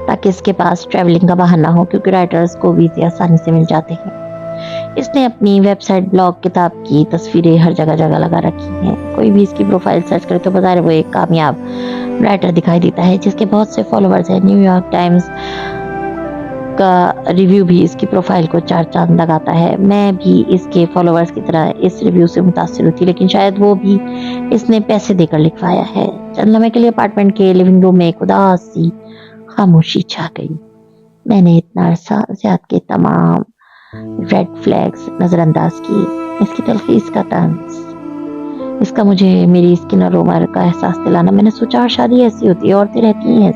Speaker 1: تاکہ اس کے پاس ٹریولنگ کا بہانہ ہو، کیونکہ رائٹرز کو ویزے آسانی سے مل جاتے ہیں. اس نے اپنی ویب سائٹ، بلاگ، کتاب کی تصویریں ہر جگہ لگا رکھی ہیں. کوئی بھی اس کی پروفائل سرچ کرے تو بظاہر وہ ایک کامیاب رائٹر دکھائی دیتا ہے جس کے بہت سے فالوورز ہیں. نیو یارک ٹائمز کا ریویو بھی اس کی پروفائل کو 4 چاند لگاتا ہے. میں بھی اس کے فالوورز کی طرح اس ریویو سے متاثر ہوتی، لیکن شاید وہ بھی اس نے پیسے دے کر لکھوایا ہے. چند لمحے کے لیے اپارٹمنٹ کے لیونگ روم میں ایک اداس سی خاموشی چھا گئی. میں نے اتنا عرصہ زیاد کے تمام ریڈ فلیگز نظر انداز کی. اس کی تلخی، اس کا طنز، اس کا مجھے میری اسکن اور عمر کا احساس دلانا. میں نے سوچا اور شادی ایسی ہوتی ہے، عورتیں رہتی ہیں،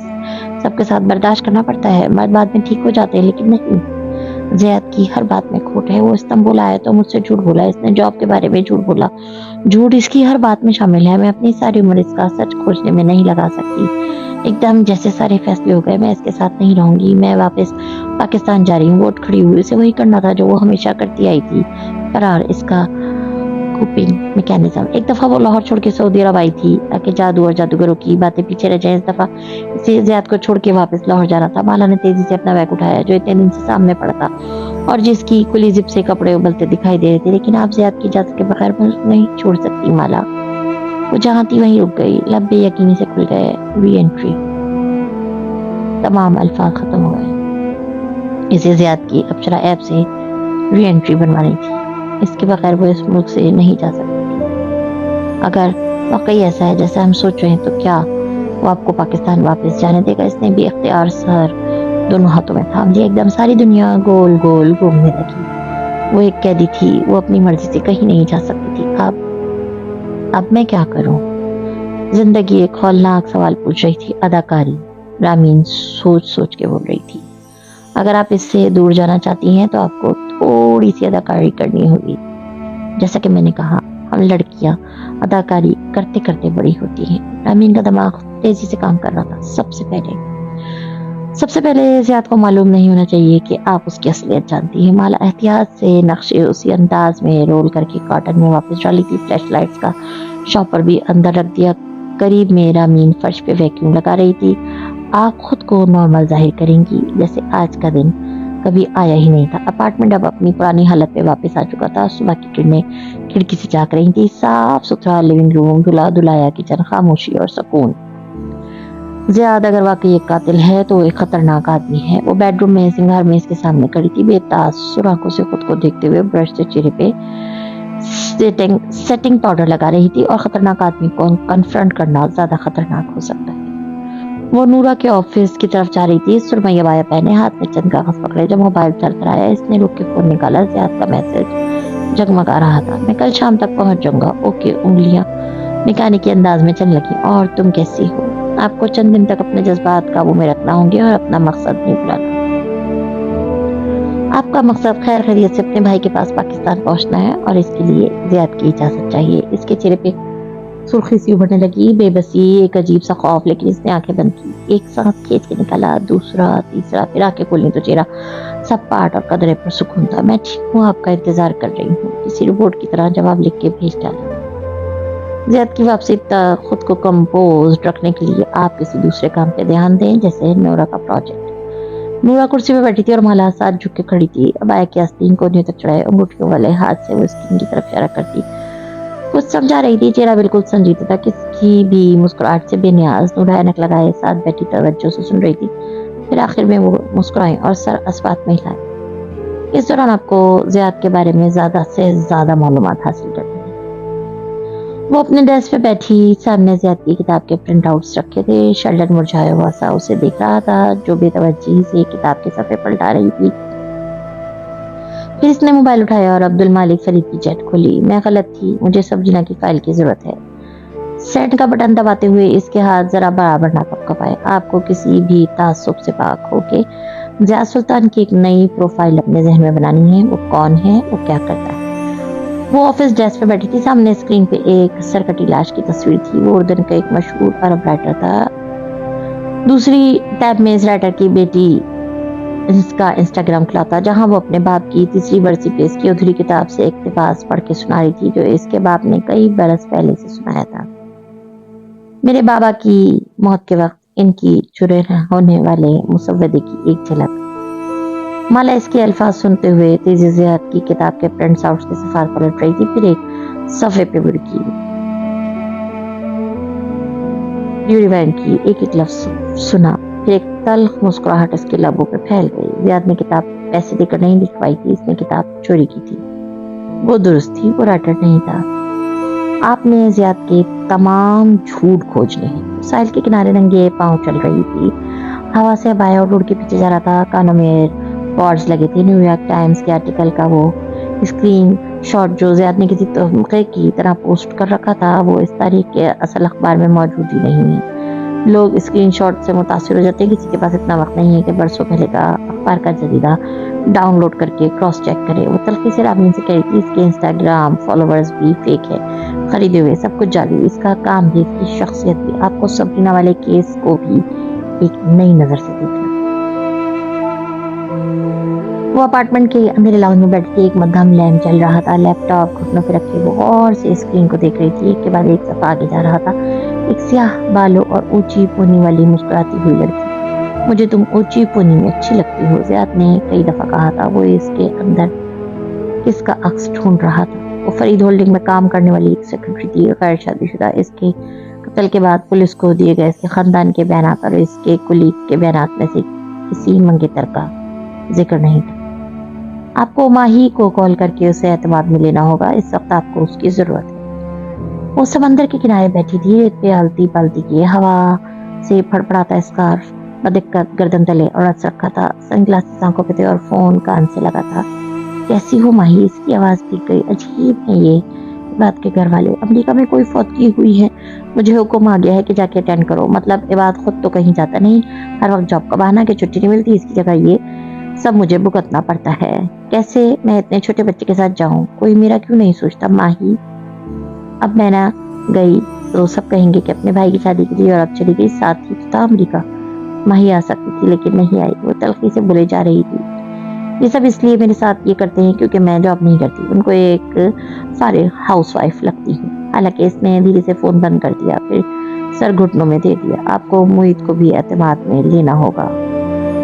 Speaker 1: سب کے ساتھ برداشت کرنا پڑتا ہے. مرد بعد میں ٹھیک ہو جاتے ہیں، لیکن نہیں. زیاد کی ہر بات میں کھوٹ ہے. وہ استنبول آیا تو مجھ سے جھوٹ بولا. اس نے جاب کے بارے میں جھوٹ بولا. جھوٹ اس کی ہر بات میں شامل ہے. میں اپنی ساری عمر اس کا سچ کھوجنے میں نہیں لگا سکتی. ایک دم جیسے سارے فیصلے ہو گئے. میں اس کے ساتھ نہیں رہوں گی. میں واپس پاکستان جا رہی ہوں. ووٹ کھڑی ہوئی اسے وہی کرنا تھا جو وہ ہمیشہ کرتی آئی تھی. فرار، اس کا کوپنگ میکینزم. ایک دفعہ وہ لاہور چھوڑ کے سعودی عرب آئی تھی تاکہ جادو اور جادوگروں کی باتیں پیچھے رہ جائیں. اس دفعہ اسے زیاد کو چھوڑ کے واپس لاہور جانا تھا. مالا نے تیزی سے اپنا بیگ اٹھایا جو اتنے دن سے سامنے پڑا تھا اور جس کی کلی زپ سے کپڑے ابلتے دکھائی دے رہے تھے. لیکن آپ زیاد کی اجازت کے بغیر مجھے نہیں چھوڑ سکتی مالا. وہ جہاں تھی وہیں رک گئی. لب بے یقینی سے کھل گئے. ری انٹری. تمام الفاظ ختم ہو گئے. اسے زیاد کی ابشرا ایپ سے ری انٹری بنوانی تھی. اس کے بغیر وہ اس ملک سے نہیں جا سکتی تھی. اگر واقعی ایسا ہے جیسا ہم سوچ رہے ہیں تو کیا وہ آپ کو پاکستان واپس جانے دے گا؟ اس نے بھی اختیار سر دونوں ہاتھوں میں تھام لیا. ایک دم ساری دنیا گول گول گھومنے لگی. وہ ایک قیدی تھی. وہ اپنی مرضی سے کہیں نہیں جا سکتی تھی. اب میں کیا کروں؟ زندگی ایک ہولناک سوال پوچھ رہی تھی. اداکاری. رامین سوچ کے بول رہی تھی. اگر آپ اس سے دور جانا چاہتی ہیں تو آپ کو تھوڑی سی اداکاری کرنی ہوگی. جیسا کہ میں نے کہا، ہم لڑکیاں اداکاری کرتے کرتے بڑی ہوتی ہیں. رامین کا دماغ تیزی سے کام کر رہا تھا. سب سے پہلے زیاد کو معلوم نہیں ہونا چاہیے کہ آپ اس کی اصلیت جانتی ہیں. مالا احتیاط سے نقشے اسی انداز میں رول کر کے کاٹن میں واپس ڈالی تھی. فلیش لائٹس کا شاپر بھی اندر رکھ دیا. قریب میں رامین فرش پہ ویکیوم لگا رہی تھی. آپ خود کو نارمل ظاہر کریں گی جیسے آج کا دن کبھی آیا ہی نہیں تھا. اپارٹمنٹ اب اپنی پرانی حالت پہ واپس آ چکا تھا. صبح کی کرنیں کھڑکی سے جھانک رہی تھی. صاف ستھرا لیونگ روم، دھلا دھلایا کچن، خاموشی اور سکون. زیاد اگر واقعی ایک قاتل ہے تو وہ ایک خطرناک آدمی ہے. وہ بیڈ روم میں سنگار میں اس کے سامنے کھڑی تھی، بے تاثر آنکھوں سے خود کو دیکھتے ہوئے برش سے چہرے پہ سیٹنگ پاؤڈر لگا رہی تھی. اور خطرناک آدمی کو کنفرنٹ کرنا زیادہ خطرناک ہو سکتا ہے. وہ نورا کے آفس کی طرف جا رہی تھی، سرمئی بایا پہنے، ہاتھ میں چند کاغذ پکڑے. جب موبائل چل کر آیا اس نے رک کے فون نکالا. زیاد کا میسج جگمگا رہا تھا. میں کل شام تک پہنچ جاؤں گا. اوکے. انگلیاں میکینکی انداز میں چلنے لگی. اور تم کیسی ہو؟ آپ کو چند دن تک اپنے جذبات قابو میں رکھنا ہوں گے اور اپنا مقصد نہیں بھولانا. آپ کا مقصد خیر خیریت سے اپنے بھائی کے پاس پاکستان پہنچنا ہے اور اس کے لیے زیاد کی اجازت چاہیے. اس کے چہرے پہ سرخی سی ابھرنے لگی. بے بسی، ایک عجیب سا خوف. لیکن اس نے آنکھیں بند کی. ایک سانس کھینچ کے نکالا، دوسرا، تیسرا. پھر آنکھیں کھولی تو چہرہ سب پاٹ اور قدرے پر سکون تھا. میں ٹھیک ہوں، آپ کا انتظار کر رہی ہوں. کسی رپورٹ کی طرح جواب لکھ کے بھیج ڈالا. زیاد کی واپسی تک خود کو کمپوزڈ رکھنے کے لیے آپ کسی دوسرے کام پہ دھیان دیں، جیسے نورا کا پروجیکٹ. نورا کرسی پہ بیٹھی تھی اور مالا ساتھ جھک کے کھڑی تھی. اب آیا کے آستین کونیوں تک چڑھائے انگوٹھیوں والے ہاتھ سے وہ اسکرین کی طرف اشارہ کرتی कुछ समझा रही थी, चेहरा बिल्कुल संजीदा था, किसी भी मुस्कुराहट से बेनियाज, नूर ऐनक लगाए साथ बैठी तवज्जो से सुन रही थी। फिर आखिर में वो मुस्कुराई और सर अस्बात में हिलाए। इस दौरान आपको ज़ियाद के बारे में ज़्यादा से ज़्यादा मालूमात हासिल करनी है। वो अपने डेस्क पे बैठी, सामने ज़ियाद की किताब के प्रिंट आउट्स रखे थे। शेल्डन मुरझाया हुआ सा उसे देख रहा था, जो बेतवज्जी से किताब के सफ़े पलटा रही थी। फिर इसने मोबाइल उठाया और अब्दुल मालिक फरीद की चैट खोली। मैं गलत थी, मुझे सब्जीना की फाइल की जरूरत है। सेंड का बटन दबाते हुए इसके हाथ जरा बराबर ना कपकपाए। आपको किसी भी तासुब से पाक होके ज़िया सुल्तान की एक नई प्रोफाइल अपने जहन में बनानी है। वो कौन है, वो क्या करता है। वो ऑफिस डेस्क पे बैठी थी, सामने स्क्रीन पे एक सरकटी लाश की तस्वीर थी। वो उर्दन का एक मशहूर अरब राइटर था। दूसरी टैब में इस राइटर की बेटी इसका इंस्टाग्राम खुला था, जहां वो अपने बाप की तीसरी बरसी पे इसकी अधूरी किताब से इक्तिबास पढ़ के सुना रही थी, जो इसके बाप ने कई बरस पहले से सुनाया था। मेरे बाबा की मौत के वक्त इनकी चुरे होने वाले मुसव्वदे की एक झलक। माला इसके अल्फाज सुनते हुए तेजी से हाथ की किताब के प्रिंट्स आउट के सफार पलट रही थी। फिर एक सफे पे बुड़की, रिवाइंड की, एक एक लफ्ज सुना। फिर एक तल्ख मुस्कुराहट इसके लबों पे फैल गई। ज़ियाद ने किताब पैसे देकर नहीं लिखवाई थी, इसने किताब चोरी की थी। वो दुरुस्त थी, वो राइटर नहीं था। आपने ज़ियाद के तमाम झूठ खोजने हैं। साहिल के किनारे नंगे पांव चल रही थी, हवा से बाया और उड़ के पीछे जा रहा था। कानों में पॉड्स लगे थे। न्यूयॉर्क टाइम्स के आर्टिकल का वो स्क्रीन शॉट जो ज़ियाद ने किसी तोहफे की तरह पोस्ट कर रखा था, वो इस तारीख के असल अखबार में मौजूद ही नहीं है। लोग स्क्रीनशॉट से मुतासिर हो जाते हैं। किसी के पास इतना वक्त नहीं है कि बरसों पहले का अखबार का जरीदा डाउनलोड करके क्रॉस चेक करे। वो तल्खी से राबिन से कही थी, इसके इंस्टाग्राम फॉलोवर्स भी फेक है, खरीदे हुए, सब कुछ जाली। इसका काम भी, इसकी शख्सियत भी। आपको सब्रीना वाले केस को भी एक नई नजर से देखना। वो अपार्टमेंट के अंधेरे लाउंज में बैठी थी। एक मध्यम लैंप चल रहा था। लैपटॉप घुटनों पर रखे वो गौर से स्क्रीन को देख रही थी। एक के बाद एक सफा आगे जा रहा था। एक स्याह बालों और ऊंची पोनी वाली मुस्कुराती हुई लड़की। मुझे तुम ऊंची पोनी में अच्छी लगती हो, ज़ियाद ने कई दफा कहा था। वो इसके अंदर किसका अक्स ढूंढ रहा था। वो फरीद होल्डिंग में काम करने वाली एक सेक्रेटरी थी, गैर शादीशुदा। इसके कत्ल के बाद पुलिस को दिए गए इसके खानदान के बयानात और इसके कुलीग के बयानात में से किसी मंगेतर का जिक्र नहीं था। आपको माही को कॉल करके उसे एतमाद में लेना होगा। इस वक्त आपको उसकी जरूरत है। वो समंदर के किनारे बैठी थी, रेत पे आलती पालती की हवा से फड़फड़ाता स्कार्फ बदिक्कत गर्दन तले उड़स रखा था। सनग्लासेस आंखों पे थे और फोन कान से लगा था। कैसी हो माही, इसकी आवाज दिख गई। अजीब है ये बात के घर वाले। अमेरिका में कोई फौतगी हुई है, मुझे हुक्म आ गया है कि जाके अटेंड करो। मतलब इबाद खुद तो कहीं जाता नहीं, हर वक्त जॉब का बहाना कि छुट्टी नहीं मिलती, इसकी जगह ये सब मुझे भुगतना पड़ता है। कैसे मैं इतने छोटे बच्चे के साथ जाऊं, कोई मेरा क्यों नहीं सोचता माही। अब मैं ना गई तो सब कहेंगे कि अपने भाई की शादी के लिए यूरोप चली गई, साथ ही तो था अमेरिका। माही आ सकती थी लेकिन नहीं आई। वो तलखी से बोले जा रही थी। ये सब इसलिए मेरे साथ ये करते हैं क्योंकि मैं जॉब नहीं करती, उनको एक फारिग हाउसवाइफ लगती हूँ। हालांकि इसने धीरे से फोन बंद कर दिया, फिर सर घुटनों में दे दिया। आपको मुईद को भी एतमाद में लेना होगा,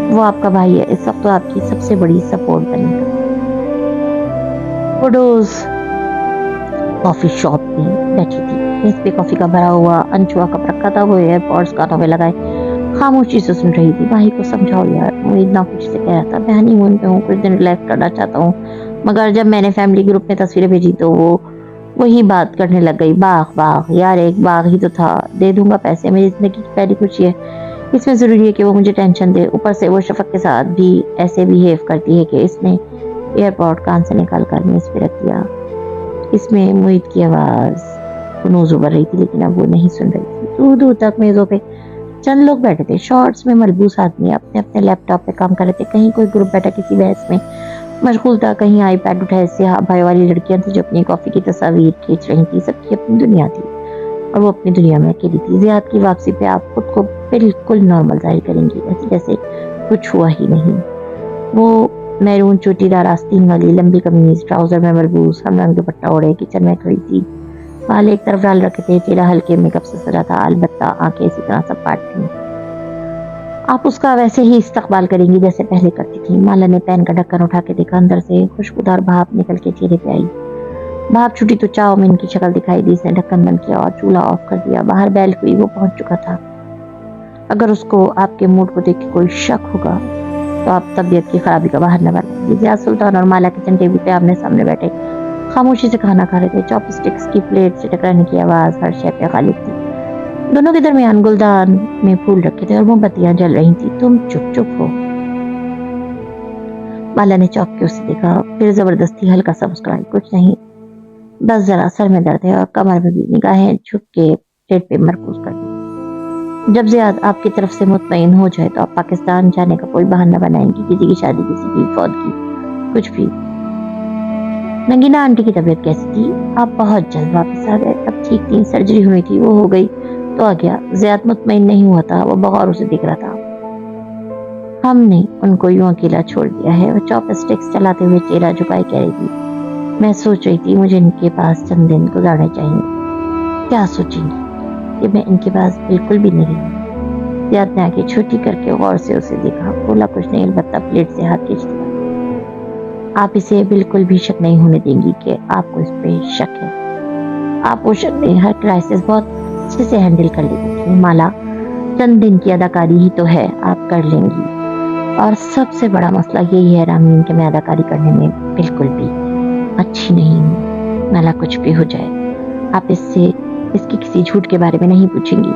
Speaker 1: वो आपका भाई है, इस वक्त तो आपकी सबसे बड़ी सपोर्ट बनेगा। वुडोज कॉफी शॉप में बैठी थी। इस पे कॉफी का भरा हुआ अनछुआ कप रखा था। वो एयरपॉड्स कानों में लगाए खामोशी से सुन रही थी। भाई को समझाओ यार, मुझे इतना कुछ से कह रहा था, मैं हनीमून पे हूँ, कुछ दिन रिलैक्स करना चाहता हूँ। मगर जब मैंने फैमिली ग्रुप में तस्वीरें भेजी तो वो वही बात करने लग गई। बाग यार, एक बाग ही तो था, दे दूंगा पैसे, मेरी जिंदगी की पहली खुशी है, इसमें जरूरी है कि वो मुझे टेंशन दे। ऊपर से वो शफक के साथ भी ऐसे बिहेव करती है कि इसने एयरपोर्ट कान से निकाल कर मेज पे रख दिया। इसमें मुईद की आवाज नोज उबर रही थी, लेकिन अब वो नहीं सुन रही थी। दूर दूर तक मेजों पे चंद लोग बैठे थे। शॉर्ट्स में मलबूस आदमी अपने अपने लैपटॉप पे काम कर रहे थे। कहीं कोई ग्रुप बैठा किसी बहस में मशगूल था, कहीं आईपैड उठाए सियाह भाई वाली लड़कियां थी जो अपनी कॉफी की तस्वीर खींच रही थी। सबकी अपनी दुनिया थी और वो अपनी दुनिया में अकेली थी। ज़ियाद की वापसी पे आप खुद को बिल्कुल नॉर्मल जाहिर करेंगी, ऐसे जैसे कुछ हुआ ही नहीं। वो मैरून चोटीदार आस्तीन वाली लंबी कमीज, ट्राउजर में मलबूस, हम रंग दुपट्टा ओढ़े किचन में खड़ी थी। बाल एक तरफ डाल रखे थे, चेहरा हल्के मेकअप से सजा था, अलबत्ता आंखें इसी तरह सपाट थी। आप उसका वैसे ही इस्तकबाल करेंगी जैसे पहले करती थी। माला ने पैन का ढक्कन उठा के देखा, अंदर से खुशबूदार भाप निकल के चेहरे पे आई। भाप छुटी तो चाउमीन की शक्ल दिखाई दी। इसने ढक्कन बंद किया और चूल्हा ऑफ कर दिया। बाहर बेल हुई, वो पहुंच चुका था। अगर उसको आपके मूड को देख के कोई शक होगा तो आप तबीयत की खराबी का बहाना बनाएंगे। जिया सुल्तान और माला किचन टेबल पे आमने सामने बैठे खामोशी से खाना खा रहे थे। चॉपस्टिक्स की प्लेट से टकराने की आवाज हर शय पे गालिब थी। दोनों के दरमियान गुलदान में फूल रखे थे और मोमबत्तियां जल रही थी। तुम चुप चुप हो। माला ने चौंक के उसे देखा, फिर जबरदस्ती हल्का सा मुस्कुराई। कुछ नहीं, बस जरा सर में दर्द है। और कमर में भी। निगाहें झुक के प्लेट पे मरकूज कर दी। जब जियाद आपकी तरफ से मुतमईन हो जाए तो आप पाकिस्तान जाने का कोई बहाना बनाएंगी। किसी की शादी, किसी की फौत की, कुछ भी। नगीना आंटी की तबीयत कैसी थी? आप बहुत जल्द वापस आ गए। अब ठीक थी, सर्जरी हुई थी, वो हो गई तो आ गया। जियाद मुतमईन नहीं हुआ था, वो बगौर उसे दिख रहा था। हमने उनको यूं अकेला छोड़ दिया है। वो चॉपस्टिक्स चलाते हुए चेहरा झुकाए कह रही थी। मैं सोच रही थी मुझे इनके पास चंद दिन गुजारने चाहिए। क्या सोचेंगी कि मैं इनके पास बिल्कुल भी नहीं रही? जियाद ने आंखें छोटी करके गौर से उसे देखा। बोला कुछ नहीं, अलबत्ता प्लेट से हाथ खींच दिया। आप इसे बिल्कुल भी शक नहीं होने देंगी कि आपको इस पे शक है। आप वो शक नहीं, हर क्राइसिस बहुत अच्छे से हैंडल कर लेती थी। माला, चंद दिन की अदाकारी ही तो है, आप कर लेंगी। और सबसे बड़ा मसला यही है रामीन कि मैं अदाकारी करने में बिल्कुल भी अच्छी नहीं हूँ। माला, कुछ भी हो जाए आप इससे इसके किसी झूठ के बारे में नहीं पूछेंगी।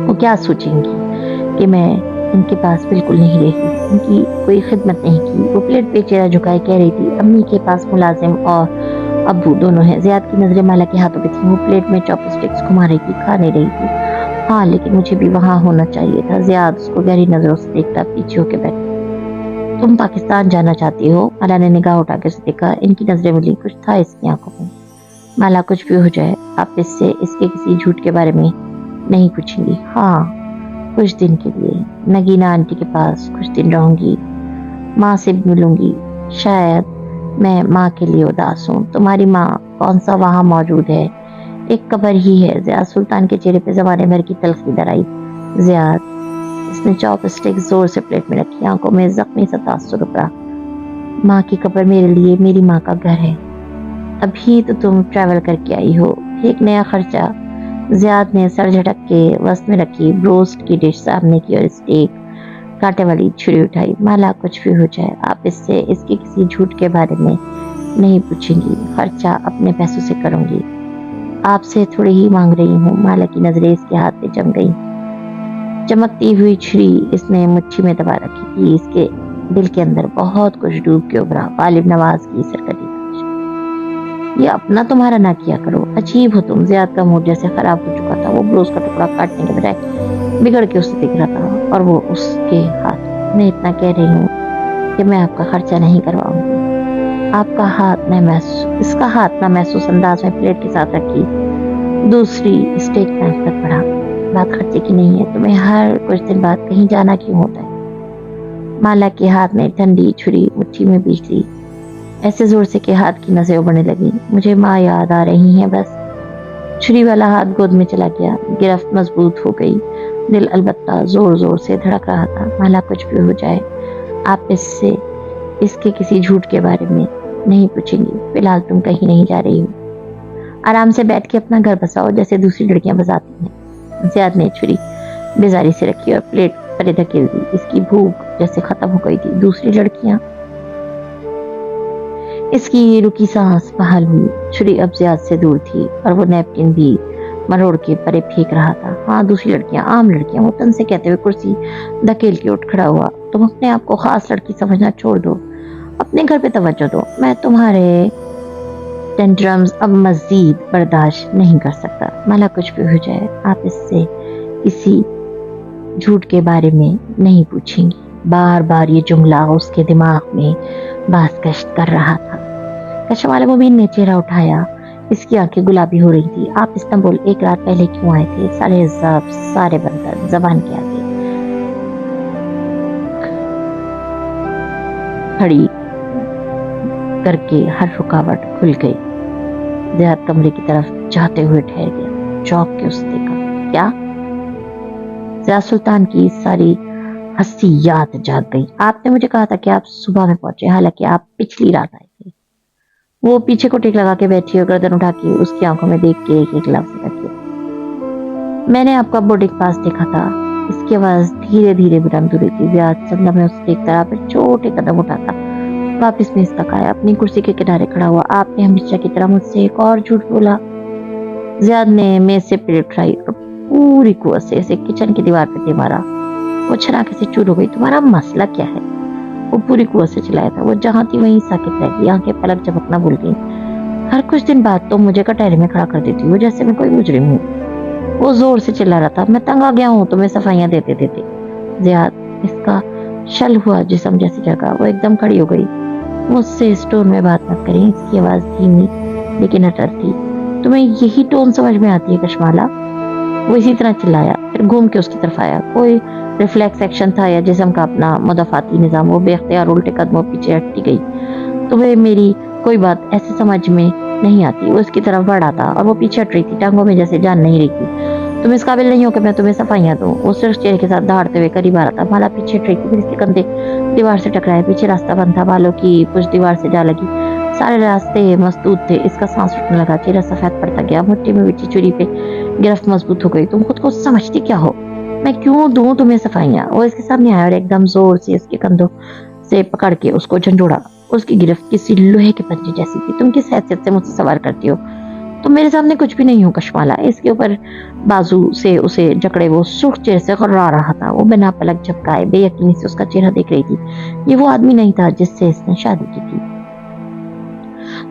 Speaker 1: वो क्या सोचेंगी कि मैं इनके पास बिल्कुल नहीं रही, इनकी कोई खिदमत नहीं की। वो प्लेट पे चेहरा झुकाए कह रही थी। अम्मी के पास मुलाजिम और अब्बू दोनों हैं। जियाद की नजरें माला के हाथों पे थी। वो प्लेट में चॉपस्टिक्स घुमा रही थी, खा नहीं रही थी। हाँ, लेकिन मुझे भी वहां होना चाहिए था। जियाद उसको गहरी नजरों से देखता पीछे होके बैठा। तुम पाकिस्तान जाना चाहती हो? माला ने निगाह उठा के उसे देखा। इनकी नजरें मिली, कुछ था इसकी आंखों में। माला, कुछ भी हो जाए आप इससे इसके किसी झूठ के बारे में नहीं पूछेंगी। हाँ, कुछ दिन के लिए नगीना आंटी के पास कुछ दिन रहूंगी, माँ से भी मिलूंगी। शायद मैं माँ के लिए उदास हूँ। तुम्हारी माँ कौन सा वहां मौजूद है? एक कब्र ही है। जियाद सुल्तान के चेहरे पे जमाने भर की तलखी दर आई। जियाद, इसने चॉपस्टिक जोर से प्लेट में रखी, आंखों में जख्मी सा तासुर उभरा। माँ की कब्र मेरे लिए मेरी माँ का घर है। अभी तो तुम ट्रैवल करके आई हो, एक नया खर्चा। जियाद ने सर झटक के वस्त में रखी ब्रोस्ट की डिश सामने की और स्टेक कांटे वाली छुरी उठाई। माला, कुछ भी हो जाए आप इससे इसके किसी झूठ के बारे में नहीं पूछेंगी। खर्चा अपने पैसों से करूंगी, आपसे थोड़ी ही मांग रही हूँ। माला की नजरें इसके हाथ पे जम गई। चमकती हुई छुरी इसने मुट्ठी में दबा रखी थी। इसके दिल के अंदर बहुत कुछ डूब के उभरा। गालिब नवाज की सरकती ये अपना तुम्हारा ना किया करो। अजीब हो तुम। जियाद का मूड जैसे खराब हो चुका था। वो ब्रोस का टुकड़ा काटने के बजाय बिगड़ के उसे दिख रहा था और वो उसके हाथ में इतना कह रही हूँ कि मैं आपका खर्चा नहीं करवाऊंगी। आपका हाथ न महसूस, इसका हाथ ना महसूस अंदाज में प्लेट के साथ रखी दूसरी स्टेक नाइफ तक बढ़ा। बात खर्चे की नहीं है, तुम्हें हर कुछ दिन बाद कहीं जाना क्यों होता है? माला के हाथ में ठंडी छुरी मुट्ठी में बीच ली, ऐसे जोर से कि हाथ की नसें उभरने लगी। मुझे माँ याद आ रही है बस। छुरी वाला हाथ गोद में चला गया। गिरफ्त मजबूत हो गई, दिल अलबत्ता जोर जोर से धड़क रहा था। माला, कुछ भी हो जाए आप इससे इसके किसी झूठ के बारे में नहीं पूछेंगी। फिलहाल तुम कहीं नहीं जा रही हो, आराम से बैठ के अपना घर बसाओ जैसे दूसरी लड़कियां बसाती हैं। जियाद ने छुरी बेजारी से रखी और प्लेट परे धकेल दी। इसकी भूख जैसे खत्म हो गई थी। दूसरी लड़कियां? इसकी रुकी सांस बहाल हुई। छुरी अब जियाद से दूर थी और वो नैपकिन भी मरोड़ के परे फेंक रहा था। हाँ, दूसरी लड़कियां, आम लड़कियां। वो तन से कहते हुए कुर्सी धकेल के उठ खड़ा हुआ। तुम अपने आप को खास लड़की समझना छोड़ दो, अपने घर पे तवज्जो दो। मैं तुम्हारे टेंट्रम्स अब मजीद बर्दाश्त नहीं कर सकता। माला, कुछ भी हो जाए आप इससे किसी झूठ के बारे में नहीं पूछेंगी। बार बार ये जुमला उसके दिमाग में बासगश्त कर रहा था। कशमाल मुबीन ने चेहरा उठाया। इसकी आंखें गुलाबी हो रही थी। आप इस्तांबुल एक रात पहले क्यों आए थे? सारे जब्त, सारे बंदर जबान के आगे खड़ी करके हर रुकावट खुल गई। जियाद कमरे की तरफ जाते हुए ठहर गया। चौंक के उसे देखा। क्या? जियाद सुल्तान की सारी हंसी याद जाग गई। आपने मुझे कहा था कि आप सुबह में पहुंचे, हालांकि आप पिछली रात आए थे। वो पीछे को टेक लगा के बैठी और गर्दन उठा के उसकी आंखों में देख के एक एक लफ्ज रखे, मैंने आपका बोर्डिंग पास देखा था। इसकी आवाज धीरे धीरे बुलंद हो रही थी। जियाद चंदा में उसे देखता रहा, फिर छोटे कदम उठाता वापिस मेज तक आया, अपनी कुर्सी के किनारे खड़ा हुआ। आपने हमेशा की तरह मुझसे एक और झूठ बोला। जियाद ने मेज से प्लेट उठाई और पूरी कुव्वत से इसे किचन की दीवार पे दे मारा। वो छनाके से चूर हो गई। तुम्हारा मसला क्या है? वो पूरी कुव्वत से चिल्लाया था। वो जहां थी वहीं साकित रह गई, आंखें पलक झपकना भूल गई। हर कुछ दिन बाद तो मुझे कटहरे में खड़ा कर देती हो जैसे मैं कोई मुजरिम हूँ। वो जोर से चिल्ला रहा था। मैं तंग आ गया हूँ तुम्हें सफाइयां देते देते। जियाद, इसका शल हुआ जिस्म जैसी जगह। वो एकदम खड़ी हो गई। मुझसे इस टोन में बात मत करें। इसकी आवाज धीमी लेकिन अटल थी। तुम्हें यही टोन समझ में आती है कशमाला? वो इसी तरह चिल्लाया, फिर घूम के उसकी तरफ आया। कोई रिफ्लेक्स एक्शन था या जिस्म का अपना मुदाफाती निजाम। वो बेख्तियार उल्टे कदमों पीछे हटती गई। तुम्हें मेरी कोई बात ऐसे समझ में नहीं आती। वो इसकी तरफ बढ़ आता और वो पीछे हट रही थी, टांगों में जैसे जान नहीं रही थी। तुम इस काबिल नहीं हो कि मैं तुम्हें सफाइयां दूं। वो सिर्फ चेहरे के साथ दहाड़ते हुए करीब आ रहा था। माला पीछे हट रही थी, फिर इसके कंधे दीवार से टकराए। पीछे रास्ता बंद था, बालों की कुछ दीवार से जा लगी। सारे रास्ते मसदूद थे। इसका सांस रुकने लगा, चेहरा सफेद पड़ता गया। मुट्ठी में बिछी छुरी पे गिरफ्त मजबूत हो गई। तुम खुद को समझती क्या हो? मैं क्यों दूं तुम्हें सफाइयां? वो इसके सामने आया और एकदम जोर से इसके कंधों से पकड़ के उसको झंझोड़ा। उसकी गिरफ्त किसी लोहे के पंजे जैसी थी। तुम किस हैसियत से मुझसे सवाल करती हो? तुम मेरे सामने कुछ भी नहीं हो कशमाला। इसके ऊपर बाजू से उसे जकड़े वो सुर्ख चेहरे से गर्रा रहा था। वो बिना पलक झपकाए बेयकीनी से उसका चेहरा देख रही थी। ये वो आदमी नहीं था जिससे इसने शादी की थी।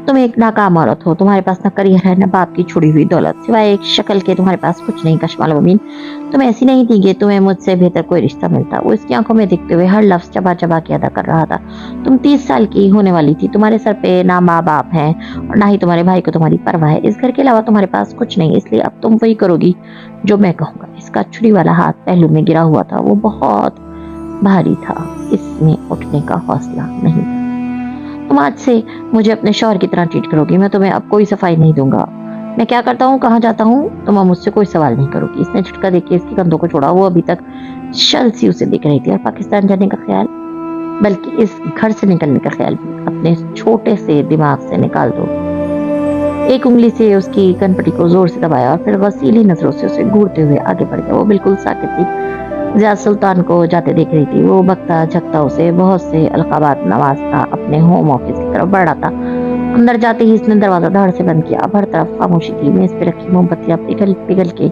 Speaker 1: तुम एक नाकाम औरत हो। तुम्हारे पास न करियर है न बाप की छुड़ी हुई दौलत। सिवाय एक शक्ल के तुम्हारे पास कुछ नहीं कशमाल मुबीन। तुम ऐसी नहीं थी कि तुम्हें मुझसे बेहतर कोई रिश्ता मिलता। वो इसकी आंखों में देखते हुए हर लफ्ज चबा चबा के अदा कर रहा था। तुम 30 साल की होने वाली थी। तुम्हारे सर पे ना माँ बाप है और ना ही तुम्हारे भाई को तुम्हारी परवाह है। इस घर के अलावा तुम्हारे पास कुछ नहीं, इसलिए अब तुम वही करोगी जो मैं कहूंगा। इसका छुरी वाला हाथ पहलू में गिरा हुआ था। वो बहुत भारी था, इसमें उठने का हौसला नहीं था। तुम आज से मुझे अपने शौहर की तरह ट्रीट करोगी। मैं तुम्हें अब कोई सफाई नहीं दूंगा। मैं क्या करता हूँ, कहाँ जाता हूँ, तुम अब मुझसे कोई सवाल नहीं करोगी। इसने झटका देके इसके कंधों को छोड़ा। वो अभी तक शल सी उसे दिख रही थी और पाकिस्तान जाने का ख्याल, बल्कि इस घर से निकलने का ख्याल भी अपने छोटे से दिमाग से निकाल दो। एक उंगली से उसकी कनपटी को जोर से दबाया और फिर वसीली नजरों से उसे घूरते हुए आगे बढ़ गया। वो बिल्कुल साकित थी। जियाद सुल्तान को जाते देख रही थी। वो बकता झकता उसे बहुत से अलकाबात नवाजता अपने होम ऑफिस की तरफ बढ़ा था। अंदर जाते ही इसने दरवाजा धड़ से बंद किया। अब हर तरफ खामोशी थी। मेज पे रखी मोमबत्तियां पिघल पिघल के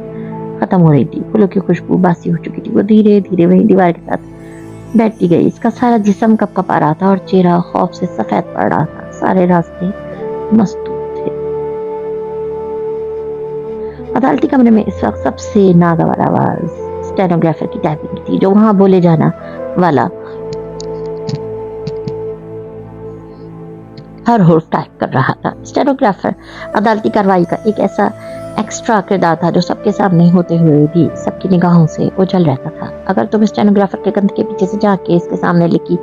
Speaker 1: खत्म हो रही थी। फूलों की खुशबू बासी हो चुकी थी। वो धीरे धीरे वही दीवार के साथ बैठती गई। इसका सारा जिस्म कपकपा रहा था और चेहरा खौफ से सफेद पड़ रहा था। सारे रास्ते मस्तूर थे। अदालती कमरे में इस वक्त सबसे नागवार आवाज स्टेनोग्राफर की टाइपिंग थी, जो वहां बोले जाना वाला हर हुर्फ टाइप कर रहा था। स्टेनोग्राफर अदालती कार्रवाई का एक ऐसा एक्स्ट्रा किरदार था जो सबके सामने होते हुए भी सबकी निगाहों से उछल रहता था। अगर तुम स्टेनोग्राफर के कंध के पीछे से जाके इसके सामने लिखी